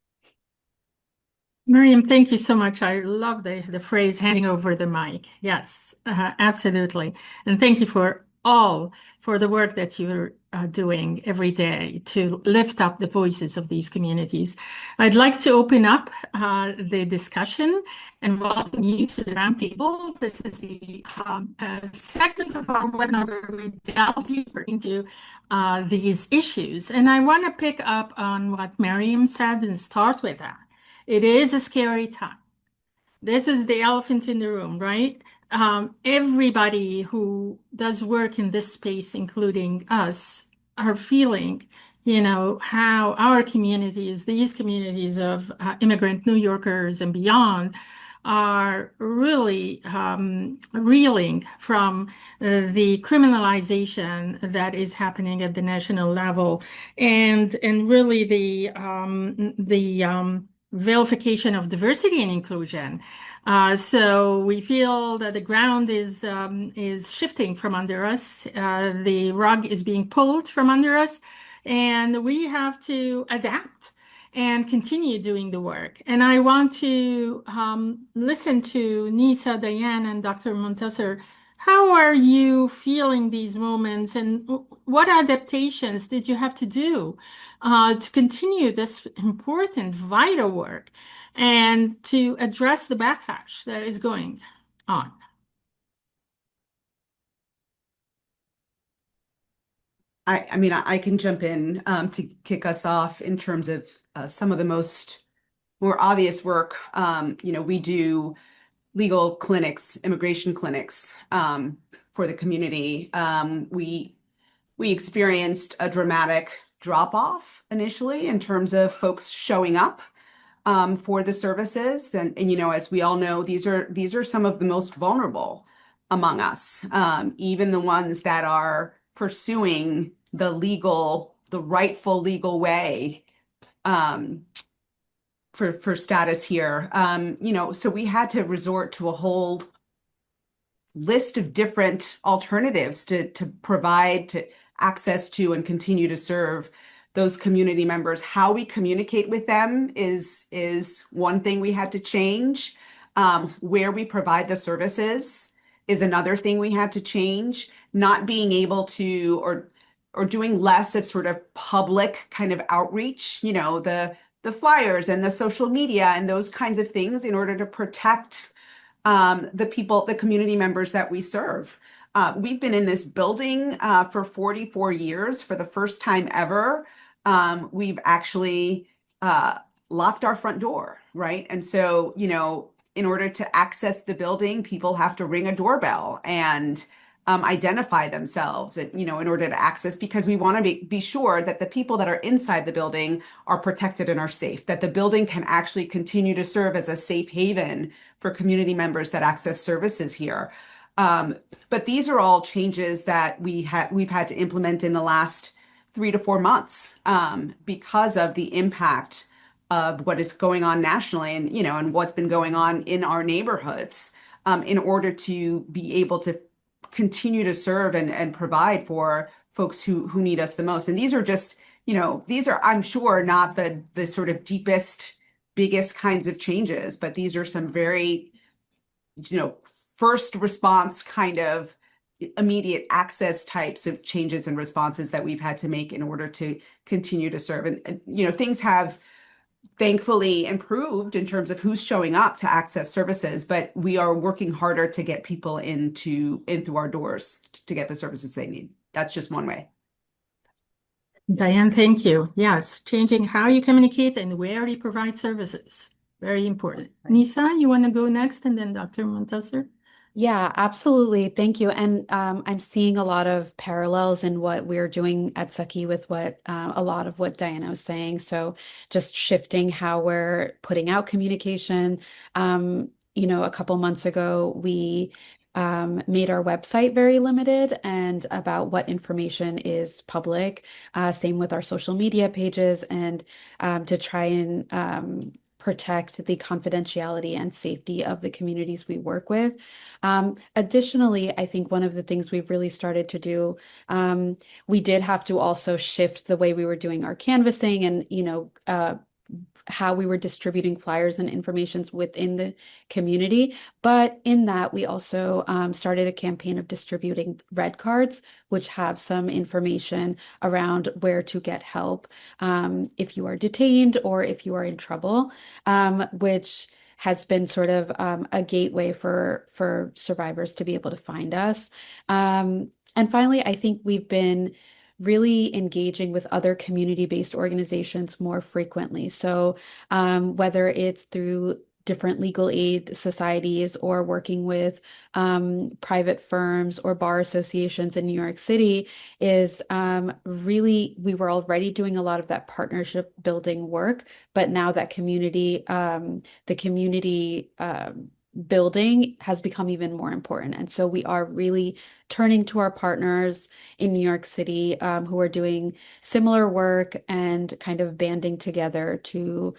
Miriam, thank you so much. I love the phrase handing over the mic. Yes, absolutely. And thank you for the work that you're doing every day to lift up the voices of these communities. I'd like to open up the discussion and welcome you to the roundtable. This is the segment of our webinar where we delve deeper into these issues. And I want to pick up on what Miriam said and start with that. It is a scary time. This is the elephant in the room, right? Everybody who does work in this space, including us, are feeling, how our communities, these communities of immigrant New Yorkers and beyond, are really reeling from the criminalization that is happening at the national level, and really the vilification of diversity and inclusion. So we feel that the ground is shifting from under us. The rug is being pulled from under us, and we have to adapt and continue doing the work. And I want to listen to Nisa, Diane, and Dr. Montasser. How are you feeling these moments, and what adaptations did you have to do to continue this important, vital work and to address the backlash that is going on? I can jump in to kick us off in terms of some of the more obvious work. We do legal clinics, immigration clinics for the community. We experienced a dramatic drop off initially in terms of folks showing up for the services. And as we all know, these are some of the most vulnerable among us, even the ones that are pursuing the rightful legal way for status here. So we had to resort to a whole list of different alternatives to provide to access to and continue to serve those community members. How we communicate with them is one thing we had to change. Where we provide the services is another thing we had to change. Not being able to or doing less of sort of public kind of outreach, the flyers and the social media and those kinds of things in order to protect the community members that we serve. We've been in this building for 44 years. For the first time ever, we've actually locked our front door, right? And so, in order to access the building, people have to ring a doorbell and identify themselves, and, in order to access, because we want to be sure that the people that are inside the building are protected and are safe, that the building can actually continue to serve as a safe haven for community members that access services here. But these are all changes that we've had to implement in the last 3 to 4 months because of the impact of what is going on nationally and what's been going on in our neighborhoods in order to be able to continue to serve and provide for folks who need us the most. And these are just, these are, I'm sure, not the sort of deepest, biggest kinds of changes, but these are some very, first response kind of immediate access types of changes and responses that we've had to make in order to continue to serve. And things have thankfully improved in terms of who's showing up to access services, but we are working harder to get people in through our doors to get the services they need. That's just one way. Diane, thank you. Yes, changing how you communicate and where you provide services. Very important. Nisa, you want to go next, and then Dr. Montasser? Yeah, absolutely. Thank you. And I'm seeing a lot of parallels in what we're doing at Saki with what a lot of what Diana was saying. So just shifting how we're putting out communication. A couple months ago, we made our website very limited and about what information is public. Same with our social media pages, and to try and protect the confidentiality and safety of the communities we work with. Additionally, I think one of the things we've really started to do, we did have to also shift the way we were doing our canvassing and, how we were distributing flyers and informations within the community. But in that, we also started a campaign of distributing red cards, which have some information around where to get help if you are detained or if you are in trouble, which has been sort of a gateway for survivors to be able to find us. And finally, I think we've been really engaging with other community-based organizations more frequently. So whether it's through different legal aid societies or working with private firms or bar associations in New York City is really, we were already doing a lot of that partnership building work, but now that the community building has become even more important. And so we are really turning to our partners in New York City who are doing similar work and kind of banding together to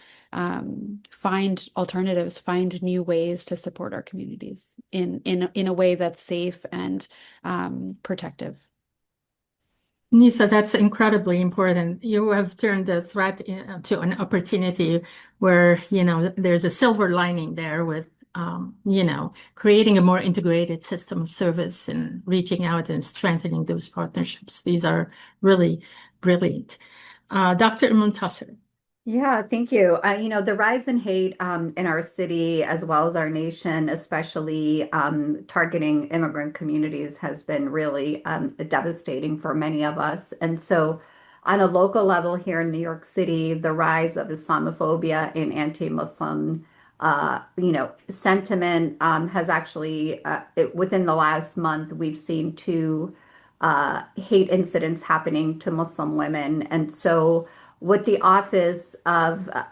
find alternatives, find new ways to support our communities in a way that's safe and protective. Nisa, that's incredibly important. You have turned the threat into an opportunity where, there's a silver lining there with, creating a more integrated system of service and reaching out and strengthening those partnerships. These are really brilliant. Dr. Muntasser. Yeah, thank you. The rise in hate in our city as well as our nation, especially targeting immigrant communities, has been really devastating for many of us. And so, on a local level here in New York City, the rise of Islamophobia and anti-Muslim, sentiment has actually, within the last month, we've seen two hate incidents happening to Muslim women. And so, with the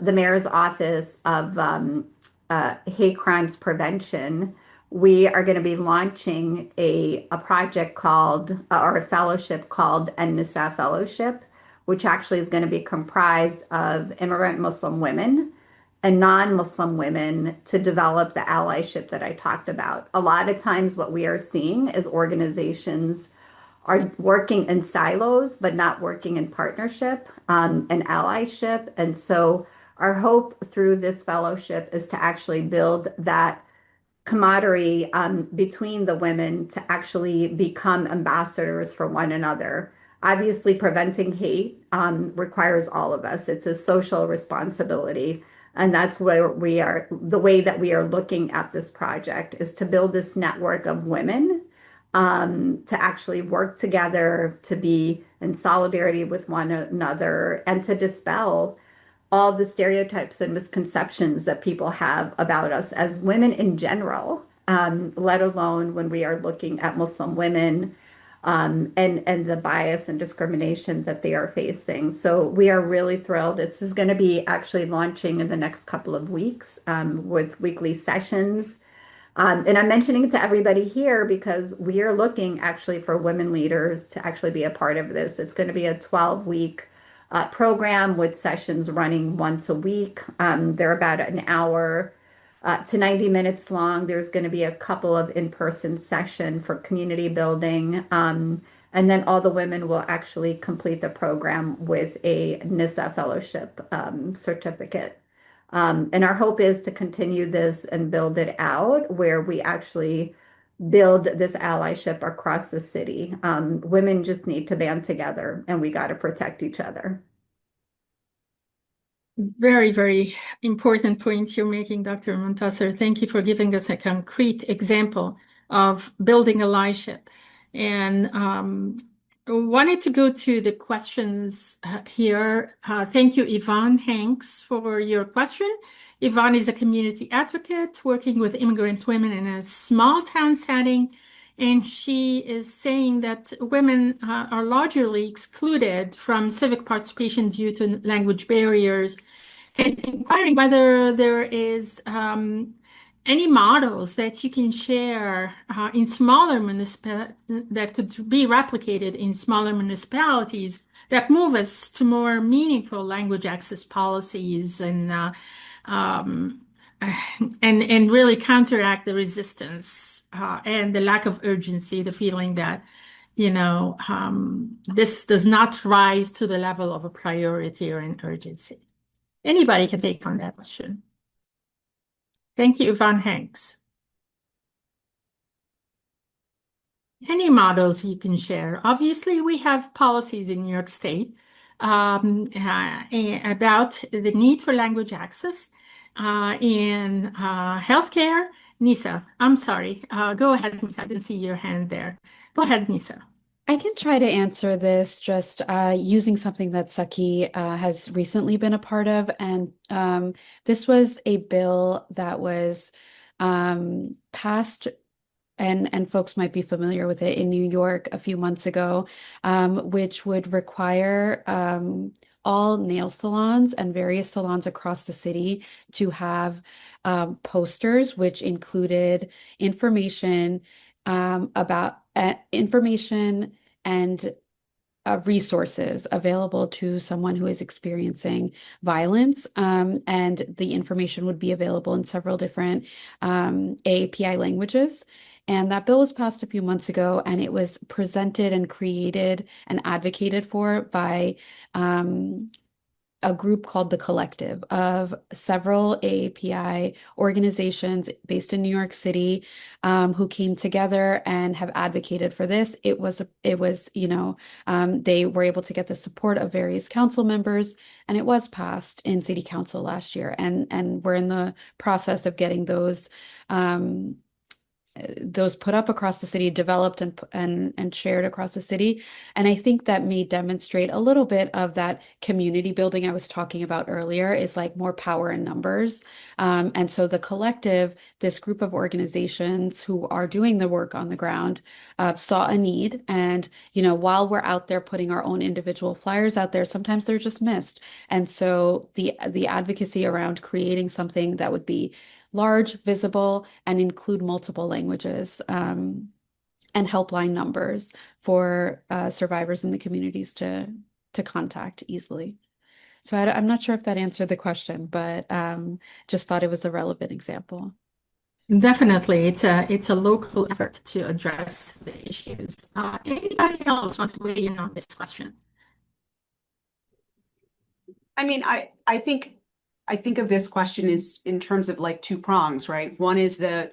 mayor's office of hate crimes prevention, we are going to be launching a project called, or a fellowship called Nisa Fellowship, which actually is going to be comprised of immigrant Muslim women and non-Muslim women to develop the allyship that I talked about. A lot of times what we are seeing is organizations are working in silos, but not working in partnership and allyship. And so our hope through this fellowship is to actually build that camaraderie between the women to actually become ambassadors for one another. Obviously, preventing hate requires all of us. It's a social responsibility. And that's where the way that we are looking at this project is to build this network of women to actually work together, to be in solidarity with one another, and to dispel all the stereotypes and misconceptions that people have about us as women in general, let alone when we are looking at Muslim women and the bias and discrimination that they are facing. So we are really thrilled. This is going to be actually launching in the next couple of weeks with weekly sessions. And I'm mentioning it to everybody here because we are looking actually for women leaders to actually be a part of this. It's going to be a 12-week program with sessions running once a week. They're about an hour to 90 minutes long. There's going to be a couple of in-person sessions for community building. And then all the women will actually complete the program with a NISA fellowship certificate. And our hope is to continue this and build it out where we actually build this allyship across the city. Women just need to band together and we got to protect each other. Very, very important point you're making, Dr. Montasser. Thank you for giving us a concrete example of building allyship. And wanted to go to the questions here. Thank you, Yvonne Hanks, for your question. Yvonne is a community advocate working with immigrant women in a small town setting. And she is saying that women are largely excluded from civic participation due to language barriers, and inquiring whether there is any models that you can share in smaller municipalities that could be replicated in smaller municipalities that move us to more meaningful language access policies and really counteract the resistance and the lack of urgency, the feeling that, this does not rise to the level of a priority or an urgency. Anybody can take on that question. Thank you, Yvonne Hanks. Any models you can share? Obviously, we have policies in New York State about the need for language access in healthcare. Nisa, I'm sorry. Go ahead, Nisa. I didn't see your hand there. Go ahead, Nisa. I can try to answer this just using something that Saki has recently been a part of. And this was a bill that was passed, and folks might be familiar with it, in New York a few months ago, which would require all nail salons and various salons across the city to have posters which included information about information and resources available to someone who is experiencing violence. And the information would be available in several different AAPI languages. And that bill was passed a few months ago, and it was presented and created and advocated for by a group called The Collective of several AAPI organizations based in New York City who came together and have advocated for this. They were able to get the support of various council members, and it was passed in city council last year. And we're in the process of getting those put up across the city, developed and shared across the city. And I think that may demonstrate a little bit of that community building I was talking about earlier, is like more power in numbers. And so the collective, this group of organizations who are doing the work on the ground, saw a need. And, while we're out there putting our own individual flyers out there, sometimes they're just missed. And so the advocacy around creating something that would be large, visible, and include multiple languages, and helpline numbers for survivors in the communities to contact easily. So I'm not sure if that answered the question, but just thought it was a relevant example. Definitely, it's a local effort to address the issues. Anybody else want to weigh in on this question? I mean, I think of this question is in terms of like two prongs, right? One is the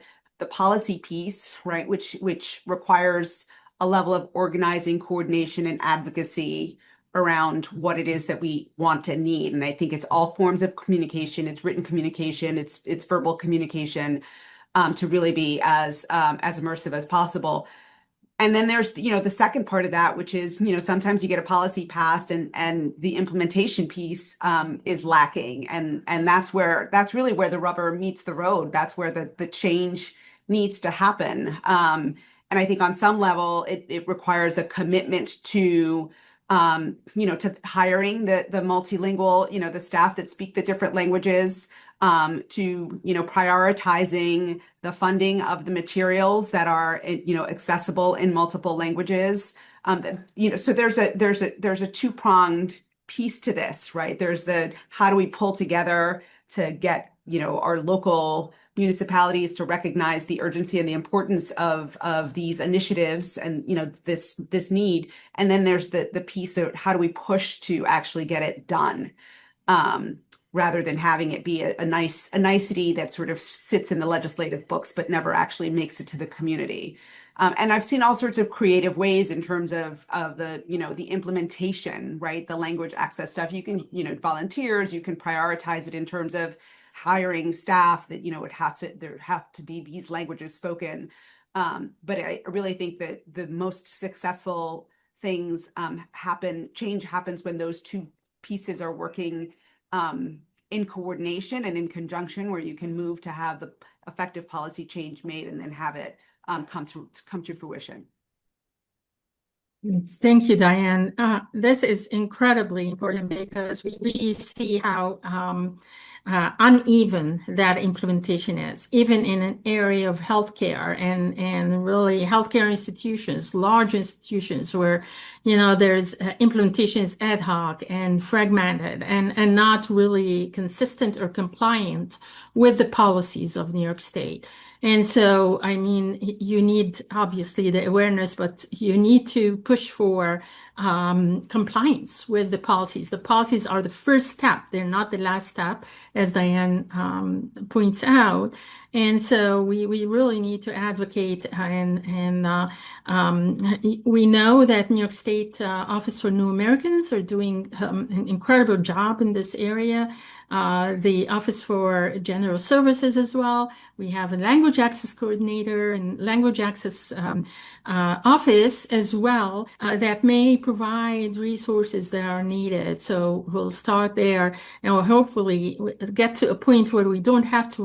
policy piece, right, which requires a level of organizing, coordination, and advocacy around what it is that we want and need. And I think it's all forms of communication. It's written communication. It's verbal communication, to really be as immersive as possible. And then there's, the second part of that, which is, sometimes you get a policy passed and the implementation piece is lacking. And that's really where the rubber meets the road. That's where the change needs to happen. And I think on some level, it requires a commitment to hiring the multilingual, the staff that speak the different languages, to prioritizing the funding of the materials that are accessible in multiple languages. So there's a two-pronged piece to this, right? There's the how do we pull together to get our local municipalities to recognize the urgency and the importance of these initiatives and this need. And then there's the piece of how do we push to actually get it done, rather than having it be a nicety that sort of sits in the legislative books but never actually makes it to the community. And I've seen all sorts of creative ways in terms of the implementation, right? The language access stuff. You can, volunteers, you can prioritize it in terms of hiring staff that, there have to be these languages spoken. But I really think that the most successful things change happens when those two pieces are working in coordination and in conjunction, where you can move to have the effective policy change made and then have it come to fruition. Thank you, Diane. This is incredibly important because we see how uneven that implementation is, even in an area of healthcare and really healthcare institutions, large institutions where, there's implementation is ad hoc and fragmented and not really consistent or compliant with the policies of New York State. And so, I mean, you need obviously the awareness, but you need to push for compliance with the policies. The policies are the first step. They're not the last step, as Diane points out. And so we really need to advocate and we know that New York State Office for New Americans are doing an incredible job in this area. The Office for General Services as well. We have a language access coordinator and language access office as well that may provide resources that are needed. So we'll start there and we'll hopefully get to a point where we don't have to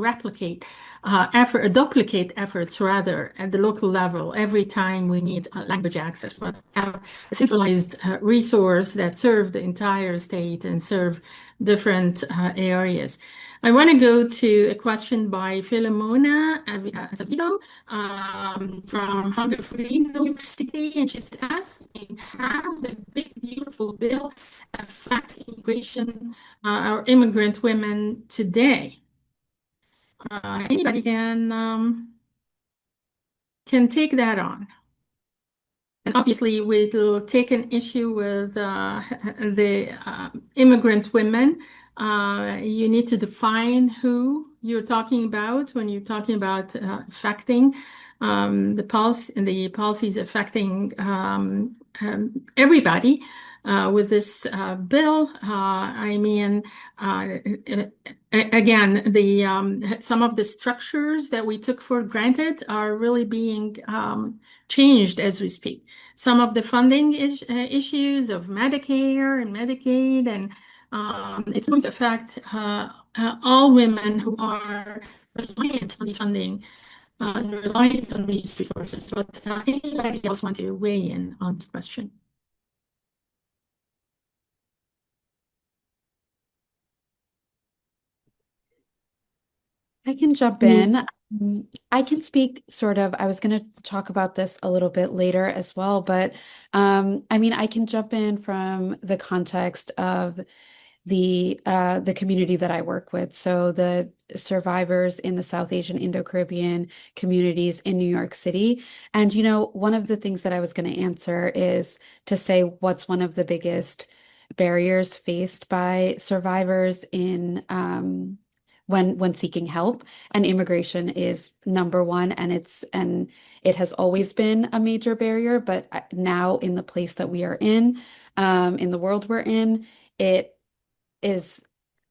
duplicate efforts rather at the local level every time we need language access, but have a centralized resource that serve the entire state and serve different areas. I want to go to a question by Philomena Azevedo from Hunger Free New York City, and she's asking how the big beautiful bill affects immigration or immigrant women today. Anybody can take that on. And obviously, we'll take an issue with the immigrant women. You need to define who you're talking about when you're talking about affecting the policies affecting everybody. With this bill, I mean, again, some of the structures that we took for granted are really being changed as we speak. Some of the funding issues of Medicare and Medicaid, and it's going to affect all women who are reliant on the funding and reliant on these resources. But anybody else want to weigh in on this question? I can jump in. I can speak sort of, I was going to talk about this a little bit later as well, but I mean, I can jump in from the context of the community that I work with. So the survivors in the South Asian Indo-Caribbean communities in New York City. And, one of the things that I was going to answer is to say what's one of the biggest barriers faced by survivors in when seeking help, and immigration is number one, and it has always been a major barrier, but now in the place that we are in the world we're in, it is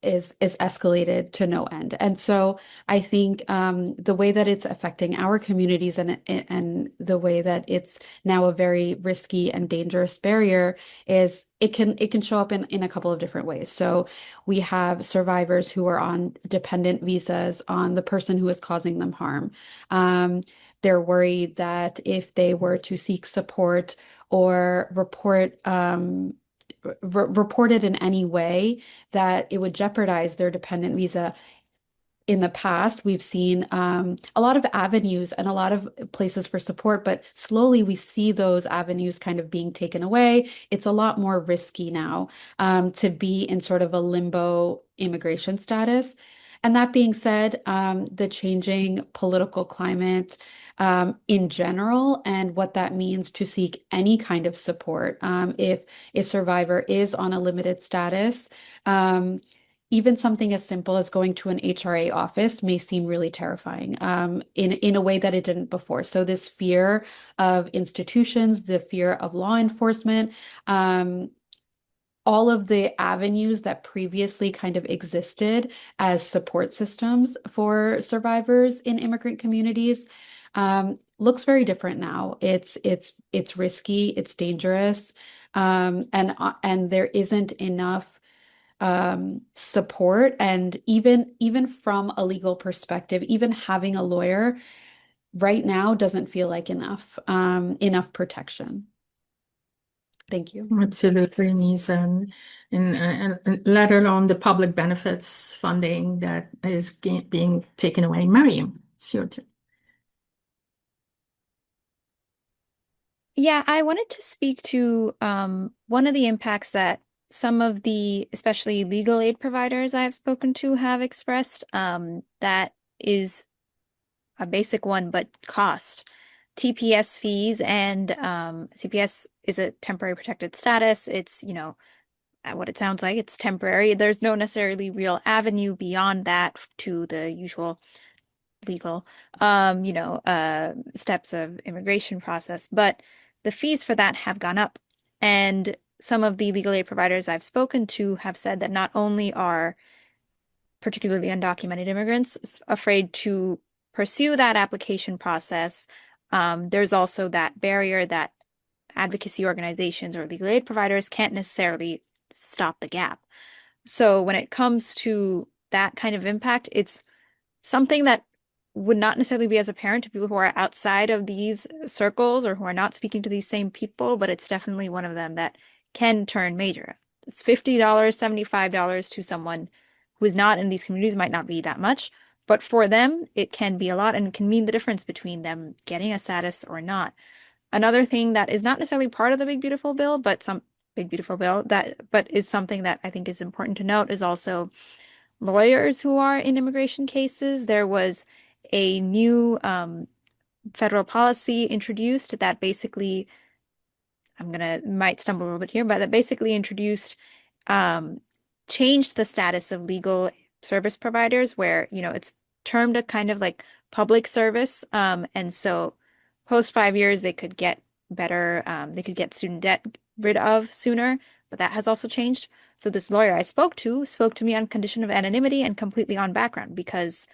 escalated to no end. And so I think the way that it's affecting our communities and the way that it's now a very risky and dangerous barrier is it can show up in a couple of different ways. So we have survivors who are on dependent visas on the person who is causing them harm. They're worried that if they were to seek support or reported in any way, that it would jeopardize their dependent visa. In the past, we've seen a lot of avenues and a lot of places for support, but slowly we see those avenues kind of being taken away. It's a lot more risky now to be in sort of a limbo immigration status. And that being said, the changing political climate in general and what that means to seek any kind of support. If a survivor is on a limited status, even something as simple as going to an HRA office may seem really terrifying in a way that it didn't before. So this fear of institutions, the fear of law enforcement, all of the avenues that previously kind of existed as support systems for survivors in immigrant communities looks very different now. It's risky, it's dangerous, and there isn't enough support. And even from a legal perspective, even having a lawyer right now doesn't feel like enough protection. Thank you. Absolutely, Nisa, and let alone the public benefits funding that is being taken away. Mariam, it's your turn. Yeah, I wanted to speak to one of the impacts that some of the, especially legal aid providers I have spoken to, have expressed. That is a basic one, but cost. TPS fees and TPS is a temporary protected status. It's, what it sounds like, it's temporary. There's no necessarily real avenue beyond that to the usual legal, steps of immigration process. But the fees for that have gone up. And some of the legal aid providers I've spoken to have said that not only are particularly undocumented immigrants afraid to pursue that application process, there's also that barrier that advocacy organizations or legal aid providers can't necessarily stop the gap. So when it comes to that kind of impact, it's something that would not necessarily be as apparent to people who are outside of these circles or who are not speaking to these same people, but it's definitely one of them that can turn major. It's $50, $75 to someone who is not in these communities might not be that much, but for them, it can be a lot and can mean the difference between them getting a status or not. Another thing that is not necessarily part of the Big Beautiful Bill, but is something that I think is important to note is also lawyers who are in immigration cases. There was a new federal policy introduced that basically, might stumble a little bit here, but that basically introduced, changed the status of legal service providers where, it's termed a kind of like public service. And so post 5 years, they could get better, they could get student debt rid of sooner, but that has also changed. So this lawyer I spoke to me on condition of anonymity and completely on background because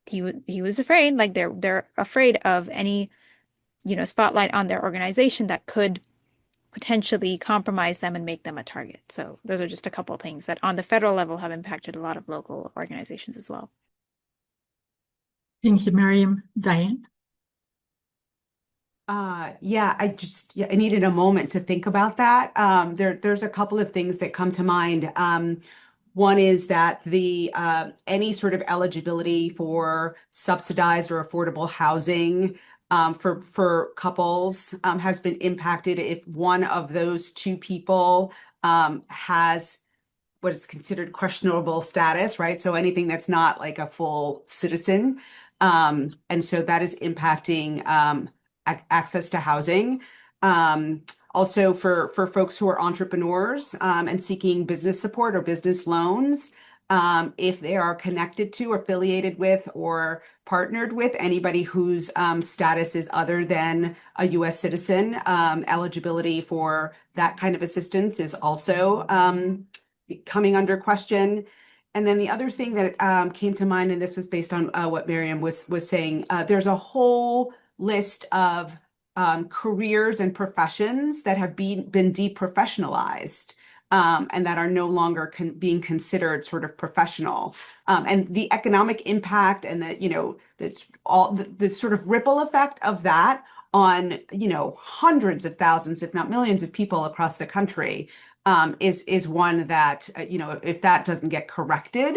he was afraid, like they're afraid of any, spotlight on their organization that could potentially compromise them and make them a target. So those are just a couple of things that on the federal level have impacted a lot of local organizations as well. Thank you, Mariam. Diane? I needed a moment to think about that. There's a couple of things that come to mind. One is that the any sort of eligibility for subsidized or affordable housing for couples has been impacted if one of those two people has what is considered questionable status, right? So anything that's not like a full citizen. And so that is impacting access to housing. Also for folks who are entrepreneurs and seeking business support or business loans, if they are connected to, affiliated with, or partnered with anybody whose status is other than a U.S. citizen, eligibility for that kind of assistance is also coming under question. And then the other thing that came to mind, and this was based on what Miriam was saying, there's a whole list of careers and professions that have been deprofessionalized and that are no longer being considered sort of professional. And the economic impact and the sort of ripple effect of that on hundreds of thousands, if not millions of people across the country is one that if that doesn't get corrected,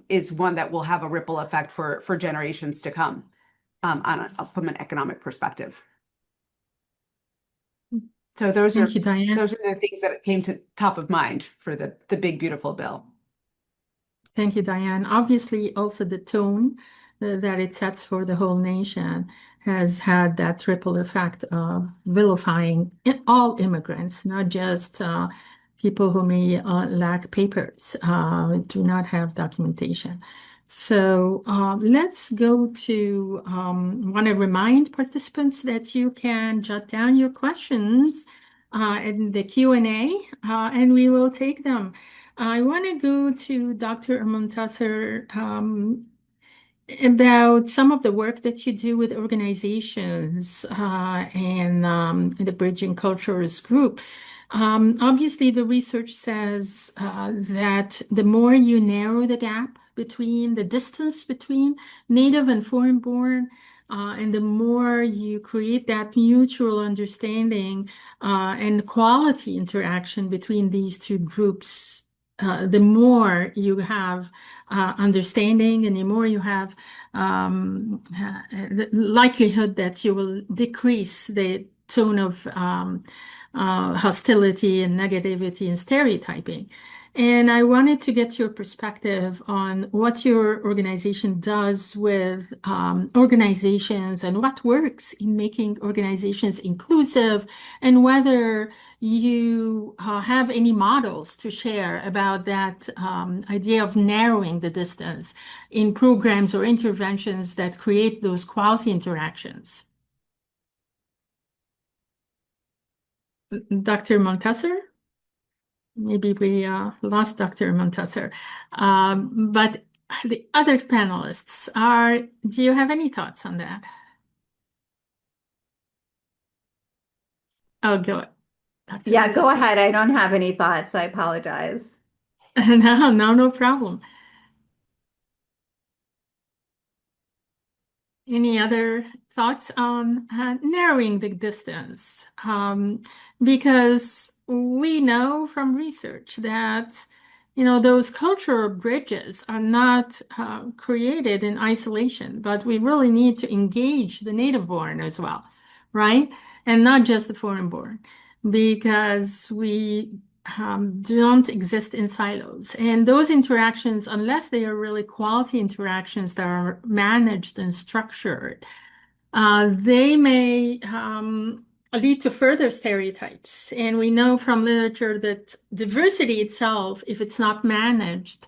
is one that will have a ripple effect for generations to come. From an economic perspective. So those are the things that came to top of mind for the Big Beautiful Bill. Thank you, Diane. Obviously, also the tone that it sets for the whole nation has had that triple effect of vilifying all immigrants, not just people who may lack papers, do not have documentation. So let's go to, want to remind participants that you can jot down your questions in the Q&A, and we will take them. I want to go to Dr. Montasser about some of the work that you do with organizations and the Bridging Cultures group. Obviously, the research says that the more you narrow the gap between the distance between native and foreign born, and the more you create that mutual understanding and quality interaction between these two groups, the more you have understanding and the more you have the likelihood that you will decrease the tone of hostility and negativity and stereotyping. And I wanted to get your perspective on what your organization does with organizations and what works in making organizations inclusive, and whether you have any models to share about that idea of narrowing the distance in programs or interventions that create those quality interactions. Dr. Montasser? Maybe we lost Dr. Montasser. But the other panelists do you have any thoughts on that? Oh, go, Dr. Yeah, go Montasser. ahead. I don't have any thoughts. I apologize. No problem. Any other thoughts on narrowing the distance? Because we know from research that, those cultural bridges are not created in isolation, but we really need to engage the native born as well, right? And not just the foreign born, because we don't exist in silos. And those interactions, unless they are really quality interactions that are managed and structured, they may lead to further stereotypes. And we know from literature that diversity itself, if it's not managed,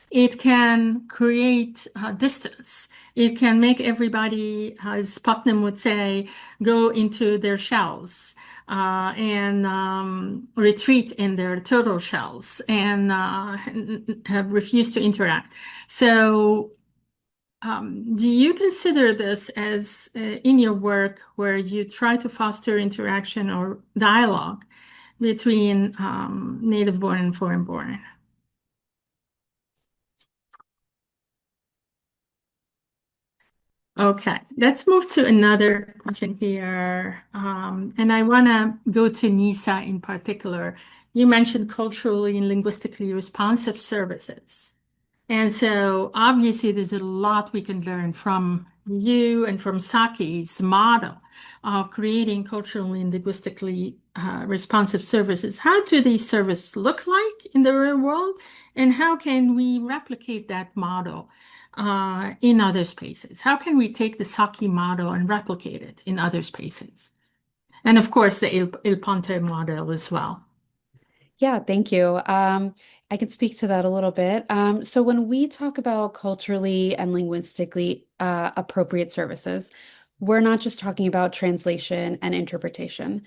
it can create distance. It can make everybody, as Putnam would say, go into their shells and retreat in their total shells and refuse to interact. So do you consider this as in your work where you try to foster interaction or dialogue between native born and foreign born? Okay, let's move to another question here. And I want to go to Nisa in particular. You mentioned culturally and linguistically responsive services. And so obviously there's a lot we can learn from you and from Saki's model of creating culturally and linguistically responsive services. How do these services look like in the real world? And how can we replicate that model in other spaces? How can we take the Saki model and replicate it in other spaces? And of course, the Il Ponte model as well. Yeah, thank you. I can speak to that a little bit. So when we talk about culturally and linguistically appropriate services, we're not just talking about translation and interpretation.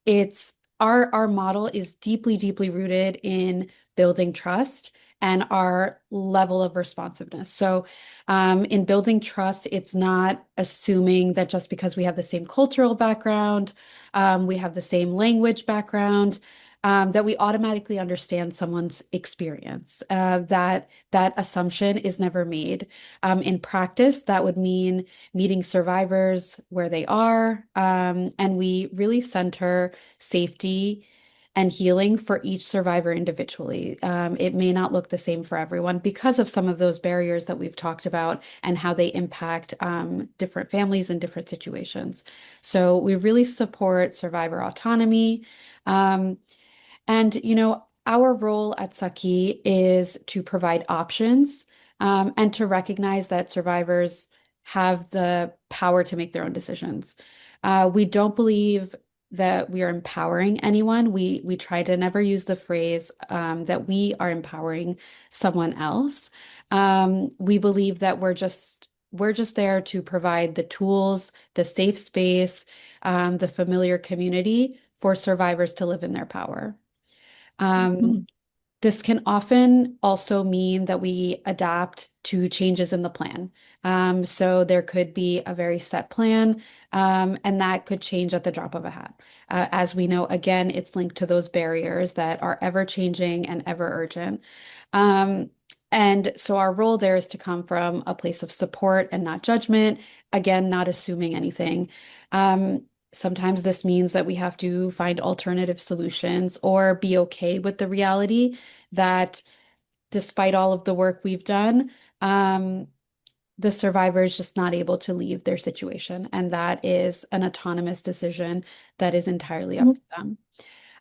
It's our model is deeply, deeply rooted in building trust and our level of responsiveness. So in building trust, it's not assuming that just because we have the same cultural background, we have the same language background, that we automatically understand someone's experience. That assumption is never made. In practice, that would mean meeting survivors where they are, and we really center safety and healing for each survivor individually. It may not look the same for everyone because of some of those barriers that we've talked about and how they impact different families in different situations. So we really support survivor autonomy. And, Our role at Saki is to provide options and to recognize that survivors have the power to make their own decisions. We don't believe that we are empowering anyone. We try to never use the phrase that we are empowering someone else. We believe that we're just there to provide the tools, the safe space, the familiar community for survivors to live in their power. Um, this can often also mean that we adapt to changes in the plan. So there could be a very set plan, and that could change at the drop of a hat. As we know, again, it's linked to those barriers that are ever changing and ever urgent. Um, and so our role there is to come from a place of support and not judgment, again, not assuming anything. Um, Sometimes this means that we have to find alternative solutions or be okay with the reality that despite all of the work we've done, the survivor is just not able to leave their situation. And that is an autonomous decision that is entirely up to them.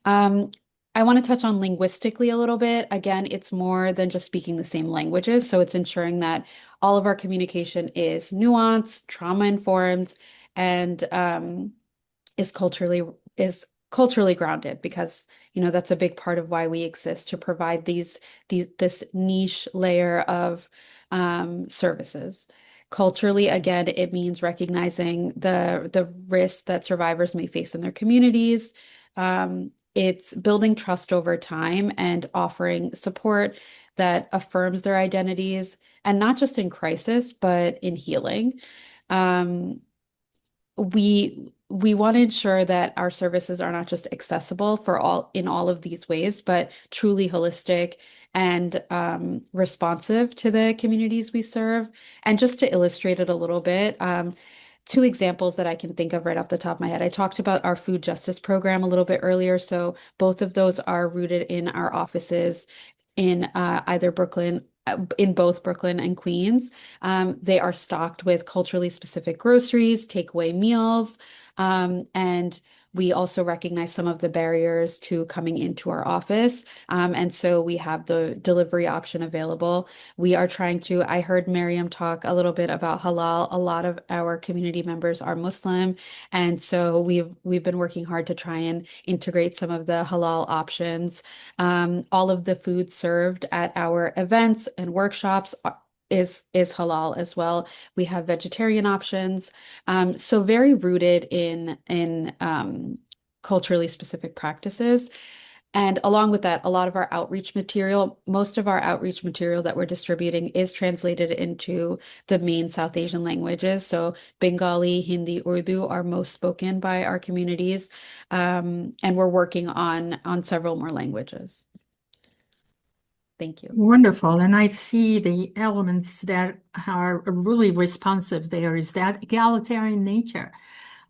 Um, I want to touch on linguistically a little bit. Again, it's more than just speaking the same languages. So it's ensuring that all of our communication is nuanced, trauma informed, and is culturally is culturally grounded because that's a big part of why we exist to provide this niche layer of services. Culturally, again, it means recognizing the risks that survivors may face in their communities. It's building trust over time and offering support that affirms their identities, and not just in crisis, but in healing. Um, we want to ensure that our services are not just accessible for all in all of these ways, but truly holistic and responsive to the communities we serve. And just to illustrate it a little bit, two examples that I can think of right off the top of my head. I talked about our food justice program a little bit earlier, so both of those are rooted in our offices in either Brooklyn, in both Brooklyn and Queens. They are stocked with culturally specific groceries, takeaway meals, and we also recognize some of the barriers to coming into our office. And so we have the delivery option available. We are trying to, I heard Miriam talk a little bit about halal. A lot of our community members are Muslim. And so we've been working hard to try and integrate some of the halal options. All of the food served at our events and workshops is halal as well. We have vegetarian options, so very rooted in culturally specific practices. And along with that, a lot of our outreach material, most of our outreach material that we're distributing is translated into the main South Asian languages. So Bengali, Hindi, Urdu are most spoken by our communities, and we're working on several more languages. Thank you. Wonderful. And I see the elements that are really responsive there is that egalitarian nature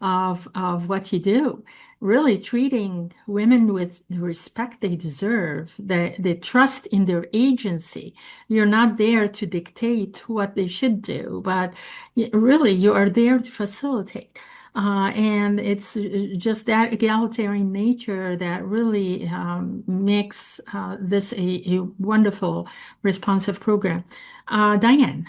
of what you do, really treating women with the respect they deserve, the trust in their agency. You're not there to dictate what they should do, but really you are there to facilitate. And it's just that egalitarian nature that really makes this a wonderful responsive program. Diane.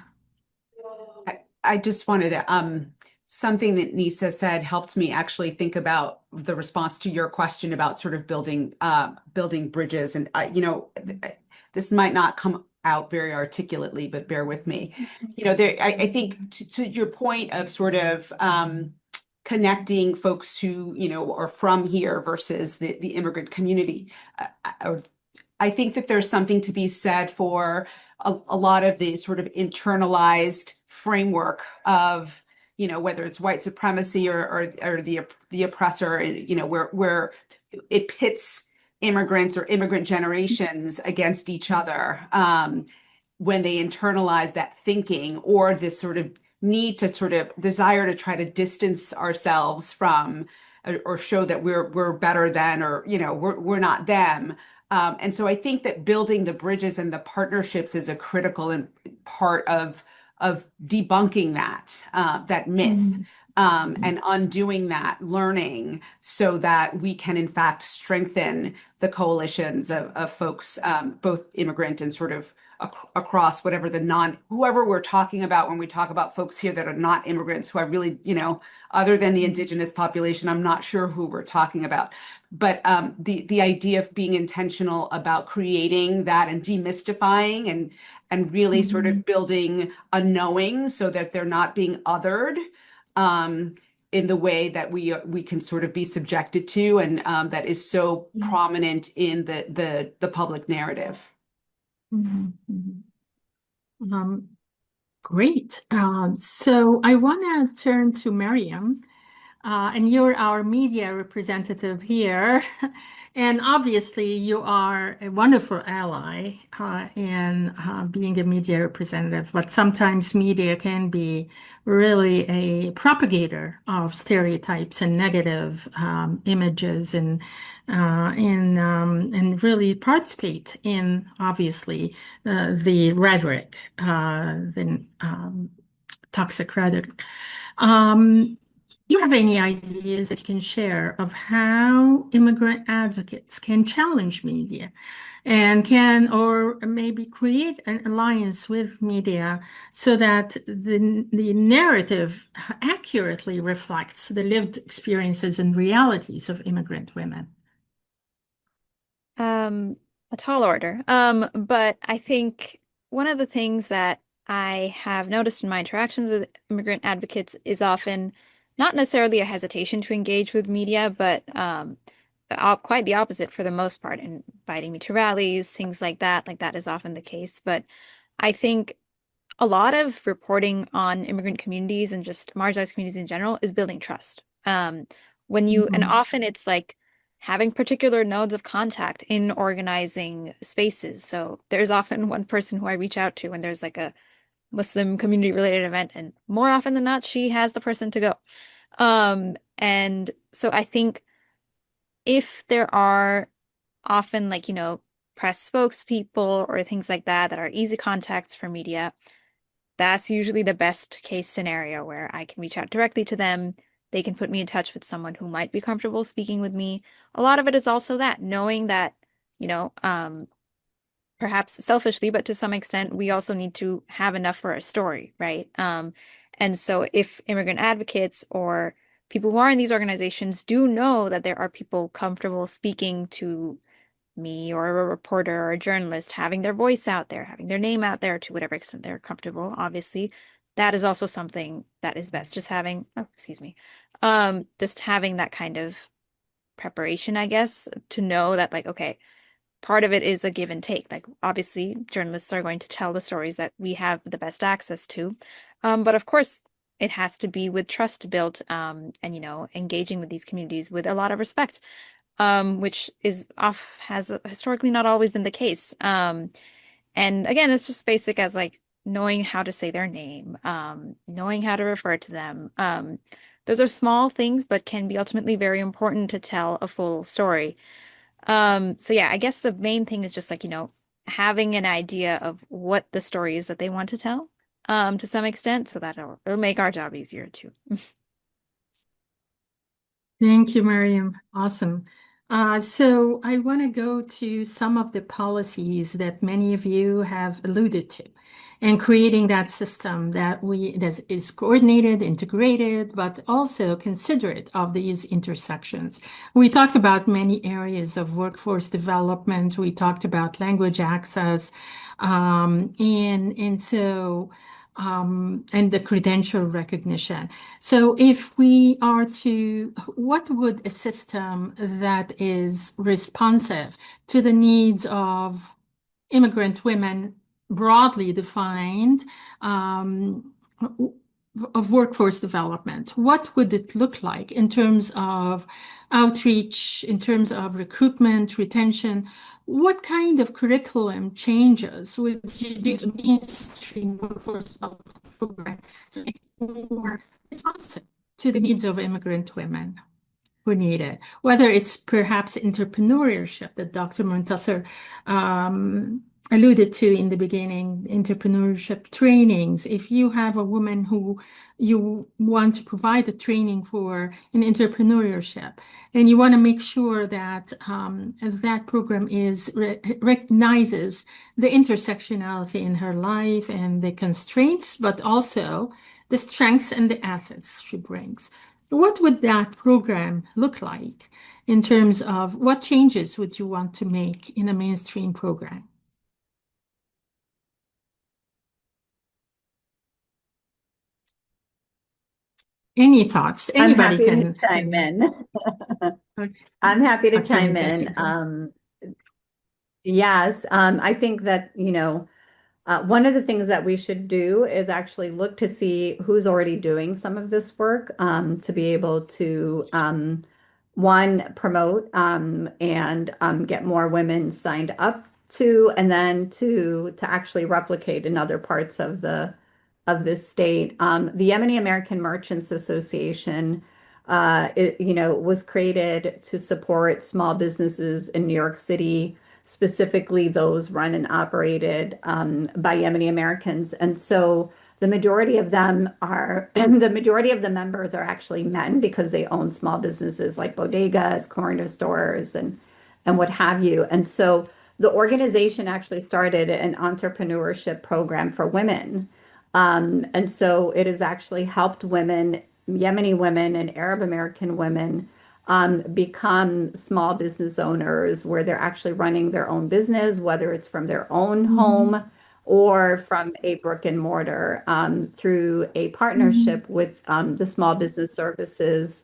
I just wanted to, something that Nisa said helped me actually think about the response to your question about sort of building bridges. And, this might not come out very articulately, but bear with me. I think to your point of sort of connecting folks who, are from here versus the immigrant community, I think that there's something to be said for a lot of the sort of internalized framework of, whether it's white supremacy or the oppressor, where it pits immigrants or immigrant generations against each other, when they internalize that thinking or this sort of need to sort of desire to try to distance ourselves from or show that we're better than, or we're not them. And so I think that building the bridges and the partnerships is a critical part of debunking that myth. and undoing that learning so that we can, in fact, strengthen the coalitions of folks, both immigrant and sort of across whatever whoever we're talking about when we talk about folks here that are not immigrants, who are really, other than the indigenous population, I'm not sure who we're talking about. But the idea of being intentional about creating that and demystifying and really sort of building a knowing so that they're not being othered in the way that we can sort of be subjected to, and that is so prominent in the public narrative. Great. So I want to turn to Miriam, and you're our media representative here. And obviously, you are a wonderful ally in being a media representative, but sometimes media can be really a propagator of stereotypes and negative images, and really participate in, obviously, the rhetoric, the toxic rhetoric. Do you have any ideas that you can share of how immigrant advocates can challenge media and or maybe create an alliance with media so that the narrative accurately reflects the lived experiences and realities of immigrant women? A tall order. But I think one of the things that I have noticed in my interactions with immigrant advocates is often not necessarily a hesitation to engage with media, but quite the opposite for the most part, inviting me to rallies, things like that. Like that is often the case. But I think a lot of reporting on immigrant communities and just marginalized communities in general is building trust. And often it's like having particular nodes of contact in organizing spaces. So there's often one person who I reach out to when there's like a Muslim community related event, and more often than not, she has the person to go. And so I think if there are often like, press spokespeople or things like that are easy contacts for media, that's usually the best case scenario where I can reach out directly to them. They can put me in touch with someone who might be comfortable speaking with me. A lot of it is also that knowing that, you know, perhaps selfishly, but to some extent, we also need to have enough for a story, right? And so if immigrant advocates or people who are in these organizations do know that there are people comfortable speaking to me or a reporter or a journalist, having their voice out there, having their name out there to whatever extent they're comfortable, obviously, that is also something that is best. Just having, just having that kind of preparation, I guess, to know that like, okay, part of it is a give and take. Like obviously journalists are going to tell the stories that we have the best access to. But of course it has to be with trust built, and engaging with these communities with a lot of respect, which has historically not always been the case. And again, it's just basic as like knowing how to say their name, knowing how to refer to them. Those are small things, but can be ultimately very important to tell a full story. So yeah, I guess the main thing is just like, having an idea of what the story is that they want to tell, to some extent, so that it'll make our job easier too. Thank you, Miriam. Awesome. So I want to go to some of the policies that many of you have alluded to, and creating that system that is coordinated, integrated, but also considerate of these intersections. We talked about many areas of workforce development. We talked about language access, and the credential recognition. So what would a system that is responsive to the needs of immigrant women, broadly defined, of workforce development, what would it look like in terms of outreach, in terms of recruitment, retention? What kind of curriculum changes would you do to mainstream workforce development program to make more responsive to the needs of immigrant women who need it? Whether it's perhaps entrepreneurship that Dr. Montasser alluded to in the beginning, entrepreneurship trainings. If you have a woman who you want to provide a training for in entrepreneurship, and you want to make sure that that program recognizes the intersectionality in her life and the constraints, but also the strengths and the assets she brings. What would that program look like in terms of what changes would you want to make in a mainstream program? Any thoughts? I'm Anybody happy to can. chime in. Okay. I'm happy to Dr. chime Mendes, you in. go. Yes, I think that, one of the things that we should do is actually look to see who's already doing some of this work, to be able to, one, promote and get more women signed up to, and then two, to actually replicate in other parts of this state. The Yemeni American Merchants Association, was created to support small businesses in New York City, specifically those run and operated by Yemeni Americans. And so the majority of them are, the majority of the members are actually men because they own small businesses like bodegas, corner stores, and what have you. And so the organization actually started an entrepreneurship program for women. And so it has actually helped women, Yemeni women and Arab American women, become small business owners where they're actually running their own business, whether it's from their own home or from a brick and mortar, through a partnership with the Small Business Services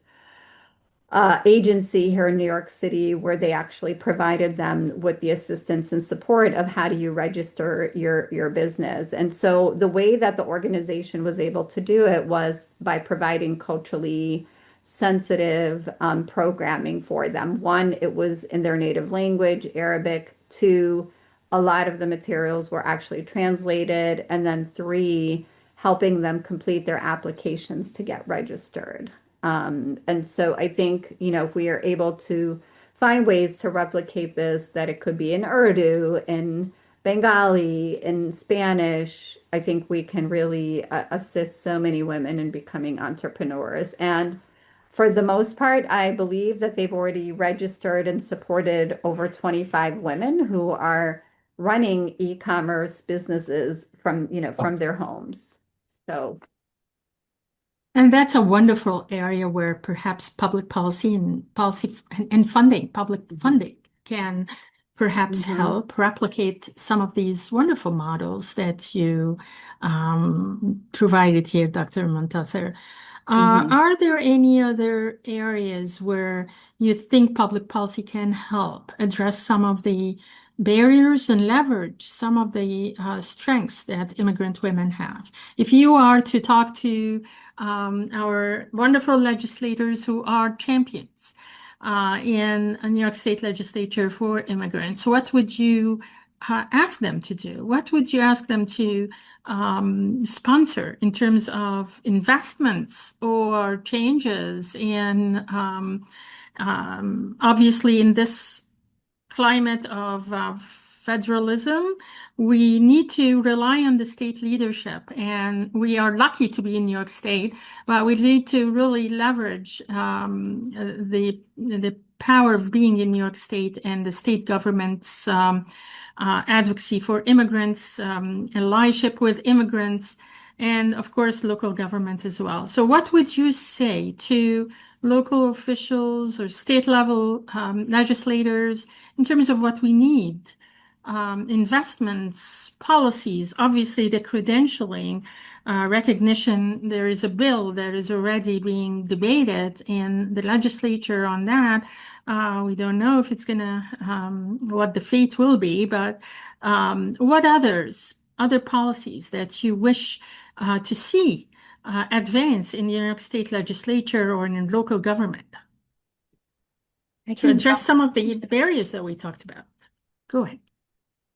agency here in New York City, where they actually provided them with the assistance and support of how do you register your business. And so the way that the organization was able to do it was by providing culturally sensitive programming for them. One, it was in their native language, Arabic. Two, a lot of the materials were actually translated. And then three, helping them complete their applications to get registered. And so I think, if we are able to find ways to replicate this, that it could be in Urdu, in Bengali, in Spanish, I think we can really assist so many women in becoming entrepreneurs. And for the most part, I believe that they've already registered and supported over 25 women who are running e-commerce businesses from their homes. So. And that's a wonderful area where perhaps public policy and funding, public funding can perhaps help replicate some of these wonderful models that you provided here, Dr. Montasser. Are there any other areas where you think public policy can help address some of the barriers and leverage some of the strengths that immigrant women have? If you are to talk to our wonderful legislators who are champions in a New York State legislature for immigrants, what would you ask them to do? What would you ask them to sponsor in terms of investments or changes in, obviously, in this climate of federalism, we need to rely on the state leadership. And we are lucky to be in New York State, but we need to really leverage the power of being in New York State and the state government's advocacy for immigrants, allyship with immigrants, and of course, local government as well. So what would you say to local officials or state level legislators in terms of what we need? Investments, policies, obviously the credentialing, recognition. There is a bill that is already being debated in the legislature on that. We don't know if it's gonna, what the fate will be, but what other policies that you wish to see advance in the New York State legislature or in local government to address some of the barriers that we talked about? Go ahead.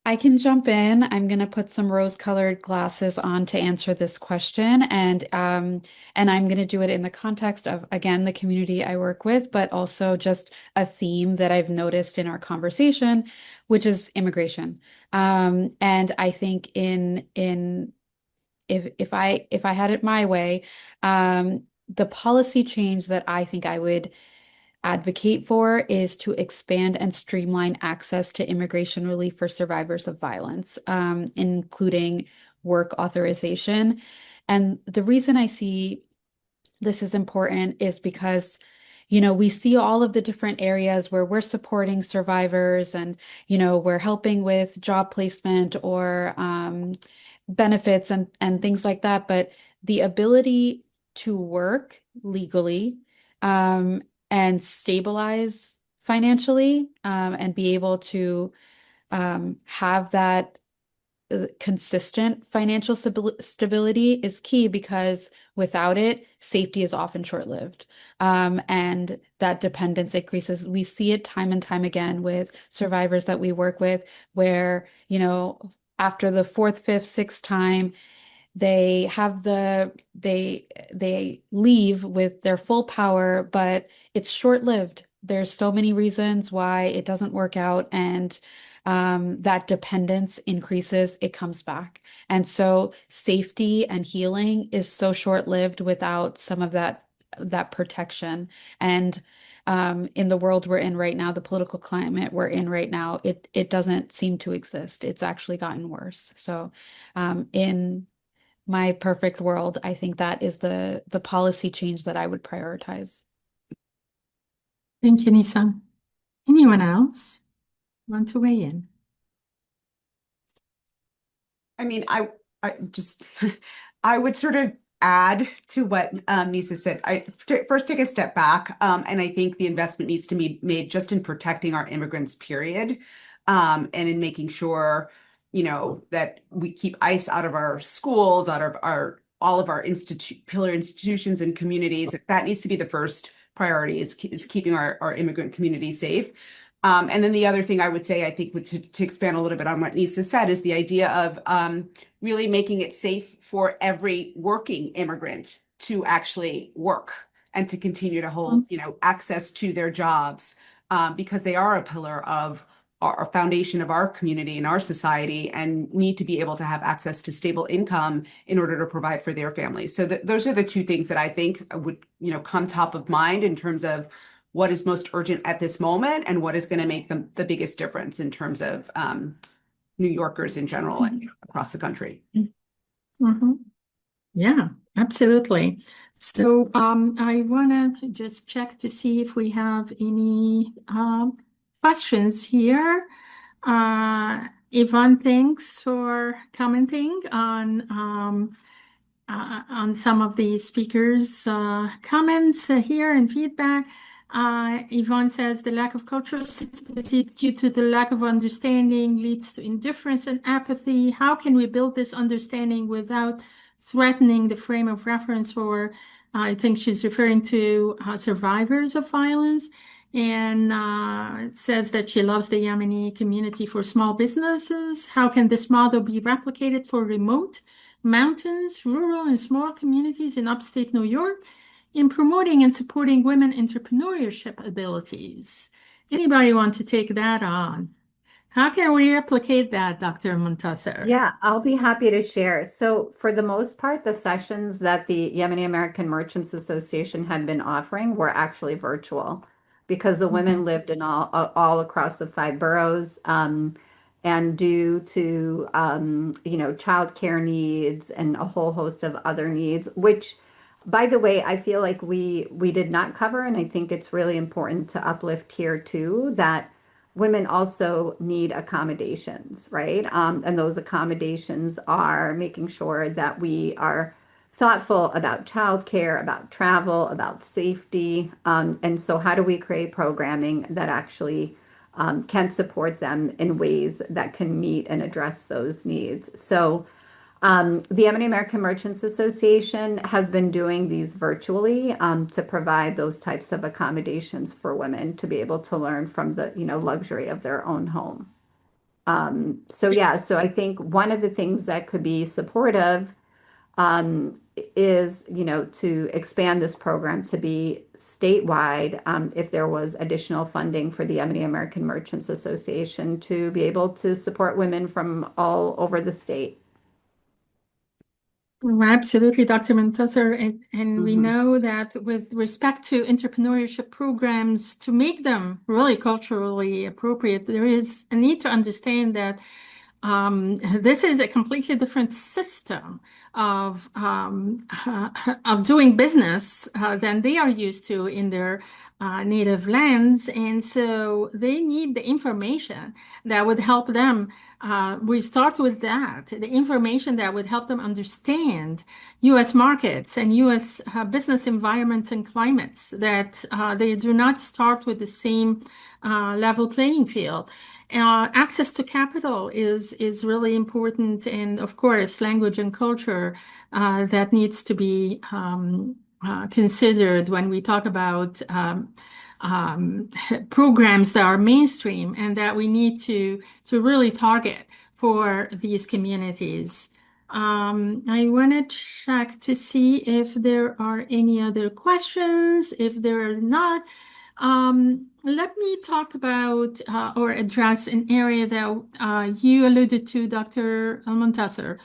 I can jump in. I'm going to put some rose-colored glasses on to answer this question, and I'm going to do it in the context of, again, the community I work with, but also just a theme that I've noticed in our conversation, which is immigration. And I think in if I had it my way, the policy change that I think I would advocate for is to expand and streamline access to immigration relief for survivors of violence, including work authorization. And the reason I see this is important is because, we see all of the different areas where we're supporting survivors and, we're helping with job placement or benefits and things like that. But the ability to work legally um, and stabilize financially and be able to have that consistent financial stability is key because without it, safety is often short-lived. And that dependence increases. We see it time and time again with survivors that we work with, where, after the fourth, fifth, sixth time, they leave with their full power, but it's short-lived. There's so many reasons why it doesn't work out, and that dependence increases, it comes back. And so safety and healing is so short-lived without some of that protection. And in the world we're in right now, the political climate we're in right now, it doesn't seem to exist. It's actually gotten worse. So in my perfect world, I think that is the policy change that I would prioritize. Thank you, Nisa. Anyone else want to weigh in? I mean, I just, I would sort of add to what Nisa said. I first take a step back, and I think the investment needs to be made just in protecting our immigrants, period, and in making sure, that we keep ICE out of our schools, out of all of our pillar institutions and communities. That needs to be the first priority is keeping our immigrant community safe. And then the other thing I would say, I think, to expand a little bit on what Nisa said, is the idea of really making it safe for every working immigrant to actually work and to continue to hold, access to their jobs, because they are a pillar of our foundation of our community and our society, and need to be able to have access to stable income in order to provide for their families. So those are the two things that I think would, come top of mind in terms of what is most urgent at this moment and what is going to make the biggest difference in terms of New Yorkers in general and across the country. Mm-hmm. Yeah, absolutely. So I want to just check to see if we have any questions here. Yvonne, thanks for commenting on some of the speakers' comments here and feedback. Yvonne says the lack of cultural sensitivity due to the lack of understanding leads to indifference and apathy. How can we build this understanding without threatening the frame of reference for, I think she's referring to survivors of violence, and it says that she loves the Yemeni community for small businesses. How can this model be replicated for remote, mountains, rural, and small communities in upstate New York in promoting and supporting women entrepreneurship abilities? Anybody want to take that on? How can we replicate that, Dr. Muntasser? Yeah, I'll be happy to share. So, for the most part, the sessions that the Yemeni American Merchants Association had been offering were actually virtual because the women lived in all across the five boroughs. And due to childcare needs and a whole host of other needs, which, by the way, I feel like we did not cover, and I think it's really important to uplift here too, that women also need accommodations, right? And those accommodations are making sure that we are thoughtful about childcare, about travel, about safety. And so, how do we create programming that actually can support them in ways that can meet and address those needs? So, the Yemeni American Merchants Association has been doing these virtually to provide those types of accommodations for women to be able to learn from the luxury of their own home. So I think one of the things that could be supportive is, to expand this program to be statewide, if there was additional funding for the Ebony American Merchants Association to be able to support women from all over the state. Absolutely, Dr. Montasser. And we Mhm. know that with respect to entrepreneurship programs, to make them really culturally appropriate, there is a need to understand that this is a completely different system of doing business than they are used to in their native lands. And so they need the information that would help them. We start with that, the information that would help them understand U.S. markets and U.S. Business environments and climates, that they do not start with the same level playing field. Access to capital is really important, and of course, language and culture that needs to be considered when we talk about programs that are mainstream and that we need to really target for these communities. I want to check to see if there are any other questions. If there are not, let me talk about or address an area that you alluded to, Dr. Montasser,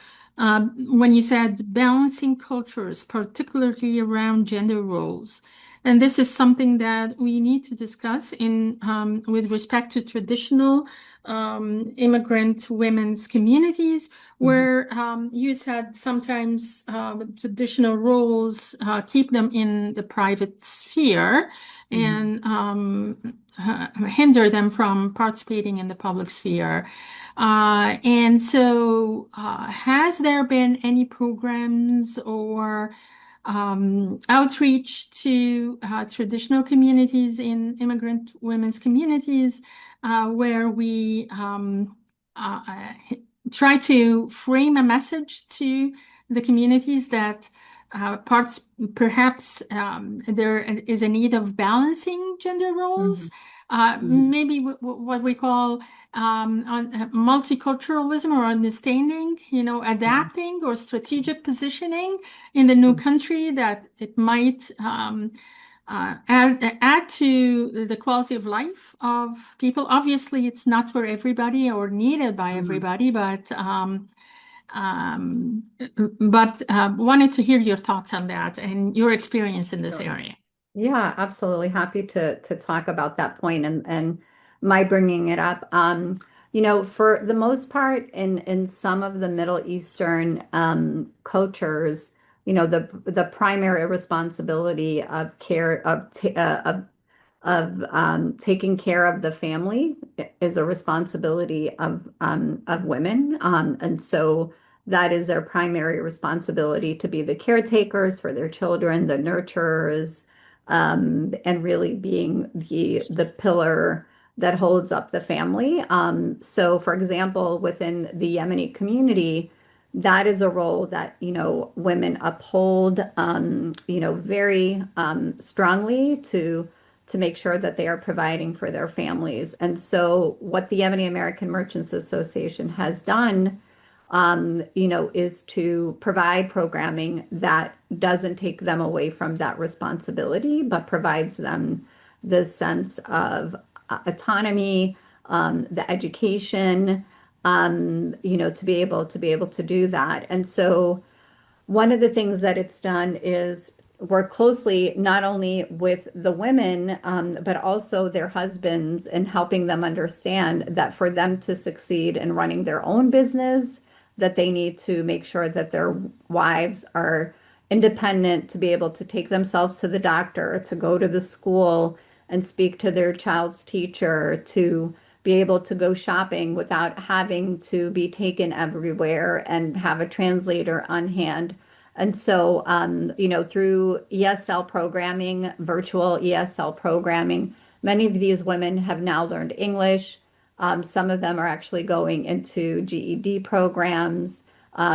when you said balancing cultures, particularly around gender roles. And this is something that we need to discuss in with respect to traditional immigrant women's communities, where you said sometimes traditional roles keep them in the private sphere and hinder them from participating in the public sphere. And so, has there been any programs or outreach to traditional communities in immigrant women's communities where we uh, try to frame a message to the communities that parts perhaps there is a need of balancing gender roles, maybe what we call multiculturalism or understanding, adapting or strategic positioning in the new country, that it might add to the quality of life of people. Obviously, it's not for everybody or needed by everybody, but wanted to hear your thoughts on that and your experience in this Sure. area. Yeah, absolutely. Happy to talk about that point and my bringing it up. For the most part, in some of the Middle Eastern cultures, the primary responsibility of care of taking care of the family is a responsibility of women. And so that is their primary responsibility, to be the caretakers for their children, the nurturers, and really being the pillar that holds up the family. So for example, within the Yemeni community, that is a role that, women uphold, very strongly to make sure that they are providing for their families. And so what the Ebony American Merchants Association has done, is to provide programming that doesn't take them away from that responsibility, but provides them the sense of autonomy, the education, to be able to do that. And so one of the things that it's done is work closely not only with the women, but also their husbands, and helping them understand that for them to succeed in running their own business, that they need to make sure that their wives are independent, to be able to take themselves to the doctor, to go to the school and speak to their child's teacher, to be able to go shopping without having to be taken everywhere and have a translator on hand. And so, through ESL programming, virtual ESL programming, many of these women have now learned English. Some of them are actually going into GED programs.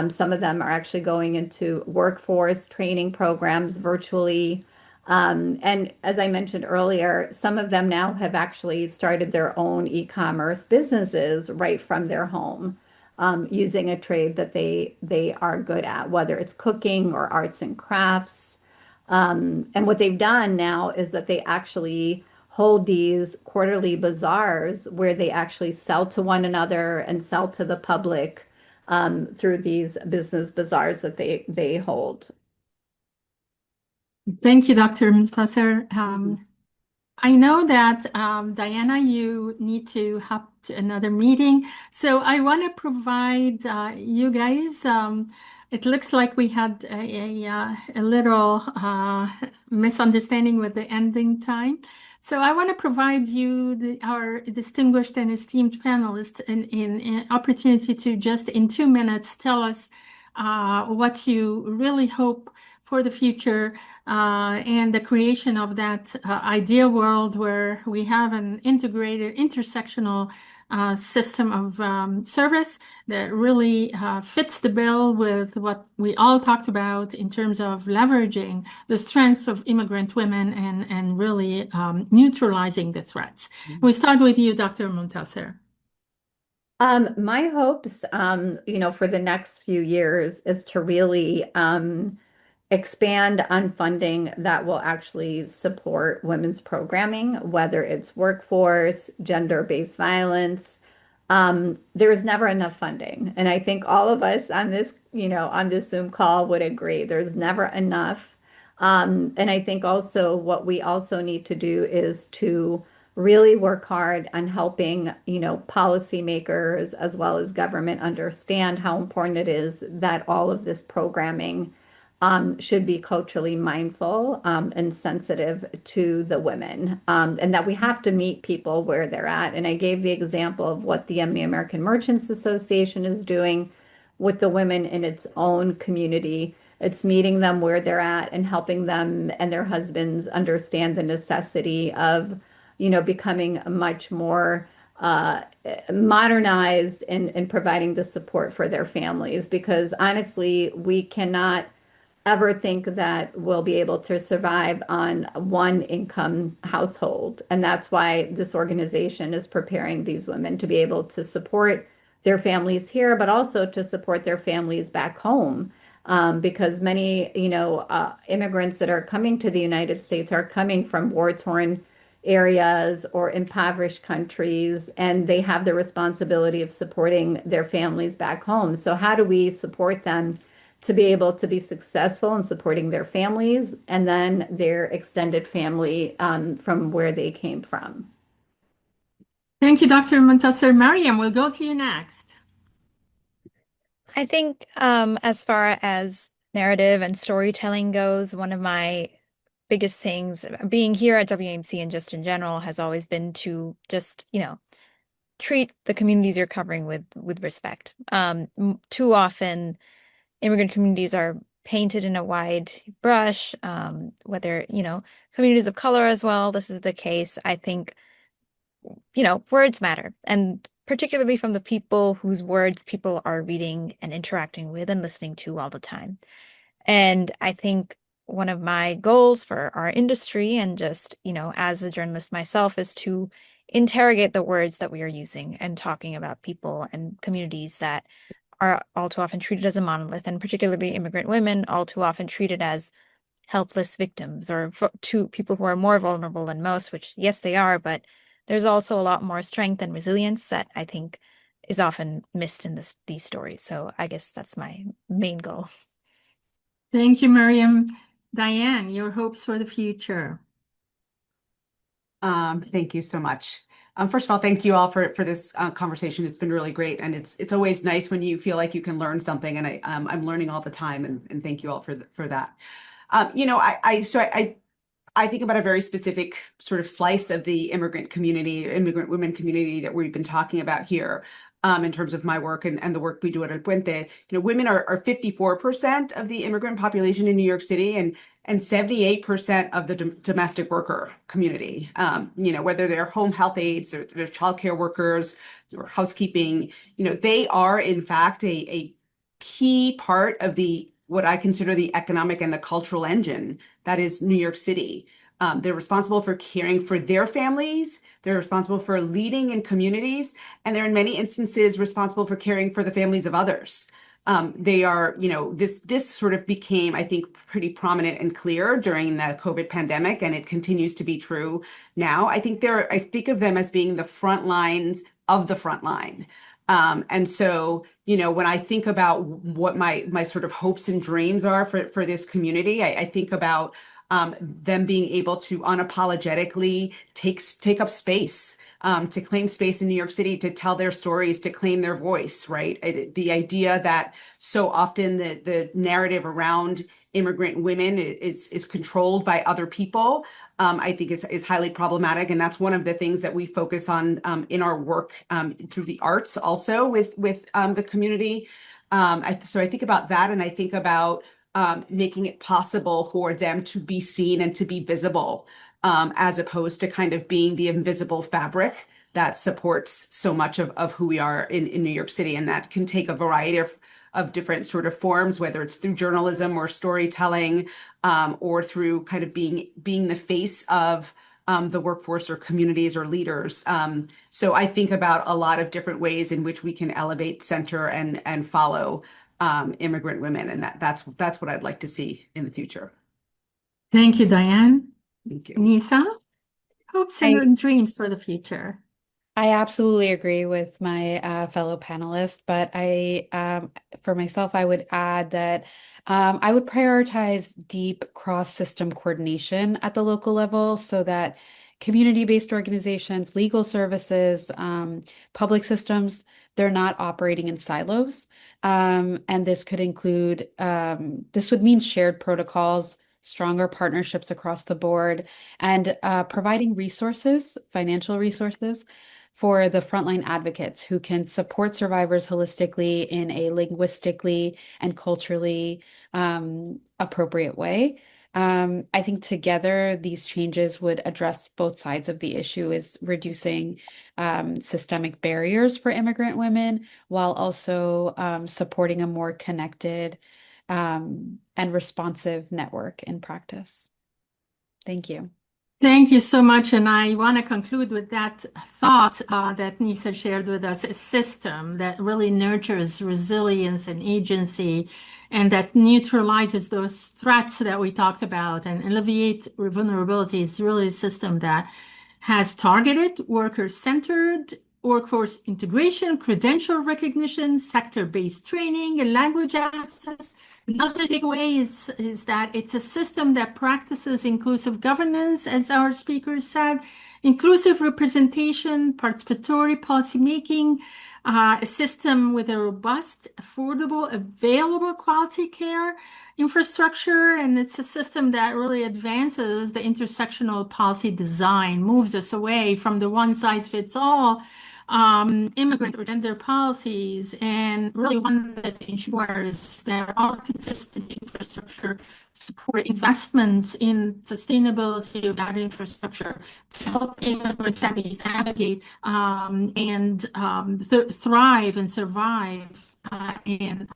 Some of them are actually going into workforce training programs virtually. And as I mentioned earlier, some of them now have actually started their own e-commerce businesses right from their home, using a trade that they are good at, whether it's cooking or arts and crafts. And what they've done now is that they actually hold these quarterly bazaars where they actually sell to one another and sell to the public, through these business bazaars that they hold. Thank you, Dr. Muntasser. I know that, Diana, you need to hop to another meeting. So I want to provide you guys, it looks like we had a little misunderstanding with the ending time. So I want to provide you, our distinguished and esteemed panelists, an opportunity to just in 2 minutes tell us what you really hope for the future, and the creation of that ideal world where we have an integrated, intersectional system of service that really fits the bill with what we all talked about in terms of leveraging the strengths of immigrant women and really neutralizing the threats. We start with you, Dr. Muntasser. My hopes, for the next few years is to really expand on funding that will actually support women's programming, whether it's workforce, gender-based violence. There is never enough funding. And I think all of us on this, on this Zoom call would agree there's never enough. And I think also what we also need to do is to really work hard on helping, policymakers as well as government understand how important it is that all of this programming should be culturally mindful, and sensitive to the women, and that we have to meet people where they're at. And I gave the example of what the American Merchants Association is doing with the women in its own community. It's meeting them where they're at and helping them and their husbands understand the necessity of, becoming much more modernized and providing the support for their families. Because honestly, we cannot ever think that we'll be able to survive on one income household. And that's why this organization is preparing these women to be able to support their families here, but also to support their families back home. Because many, immigrants that are coming to the United States are coming from war-torn areas or impoverished countries, and they have the responsibility of supporting their families back home. So how do we support them to be able to be successful in supporting their families and then their extended family, from where they came from? Thank you, Dr. Muntasser. Mariam, we'll go to you next. I think as far as narrative and storytelling goes, one of my biggest things being here at WAMC and just in general has always been to just, treat the communities you're covering with respect. Too often, immigrant communities are painted in a wide brush, whether, communities of color as well. This is the case. I think, words matter. And particularly from the people whose words people are reading and interacting with and listening to all the time. And I think one of my goals for our industry and just, as a journalist myself is to interrogate the words that we are using and talking about people and communities that are all too often treated as a monolith, and particularly immigrant women all too often treated as helpless victims or to people who are more vulnerable than most, which yes, they are, but there's also a lot more strength and resilience that I think is often missed in these stories. So I guess that's my main goal. Thank you, Mariam. Diane, your hopes for the future. Thank you so much. First of all, thank you all for this conversation. It's been really great, and it's always nice when you feel like you can learn something, and I'm learning all the time, and thank you all for that. I think about a very specific sort of slice of the immigrant women community that we've been talking about here. In terms of my work and the work we do at El Puente, women are 54% of the immigrant population in New York City and 78% of the domestic worker community. Whether they're home health aides or they're childcare workers or housekeeping, they are in fact a key part of the what I consider the economic and the cultural engine that is New York City. They're responsible for caring for their families. They're responsible for leading in communities, and they're in many instances responsible for caring for the families of others. They are, this sort of became, I think, pretty prominent and clear during the COVID pandemic, and it continues to be true now. I think of them as being the front lines of the front line. And so, when I think about what my sort of hopes and dreams are for this community, I think about them being able to unapologetically take up space, to claim space in New York City, to tell their stories, to claim their voice, right? The idea that so often the narrative around immigrant women is controlled by other people, I think is highly problematic. And that's one of the things that we focus on in our work through the arts also with the community. So I think about that, and I think about making it possible for them to be seen and to be visible, as opposed to kind of being the invisible fabric that supports so much of who we are in New York City. And that can take a variety of different sort of forms, whether it's through journalism or storytelling, or through kind of being the face of the workforce or communities or leaders. So I think about a lot of different ways in which we can elevate, center, and follow immigrant women, and that's what I'd like to see in the future. Thank you, Diane. Thank you. Nisa, hopes and dreams for the future. I absolutely agree with my fellow panelists, but for myself, I would add that I would prioritize deep cross-system coordination at the local level so that community-based organizations, legal services, public systems, they're not operating in silos. And this could include, this would mean shared protocols, stronger partnerships across the board, and providing resources, financial resources, for the frontline advocates who can support survivors holistically in a linguistically and culturally appropriate way. I think together these changes would address both sides of the issue, is reducing systemic barriers for immigrant women while also supporting a more connected and responsive network in practice. Thank you. Thank you so much. And I want to conclude with that thought that Nisa shared with us, a system that really nurtures resilience and agency and that neutralizes those threats that we talked about and alleviate vulnerability is really a system that has targeted, worker-centered workforce integration, credential recognition, sector-based training, and language access. Another takeaway is that it's a system that practices inclusive governance, as our speaker said, inclusive representation, participatory policymaking, a system with a robust, affordable, available quality care infrastructure, and it's a system that really advances the intersectional policy design, moves us away from the one-size-fits-all immigrant or gender policies, and really one that ensures that our consistent infrastructure support investments in sustainability of that infrastructure to help immigrant families navigate and thrive and survive in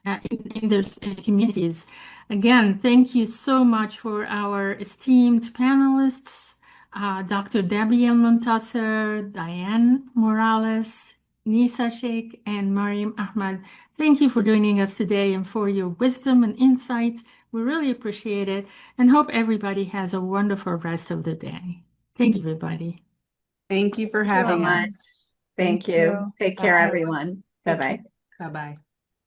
their communities. Again, thank you so much for our esteemed panelists, Dr. Debbie Montasser, Diane Morales, Nisa Sheikh, and Mariam Ahmad. Thank you for joining us today and for your wisdom and insights. We really appreciate it and hope everybody has a wonderful rest of the day. Thank you, everybody. Thank you for Thank you so having much. us. Thank you. Take care, everyone. Bye-bye. Bye-bye.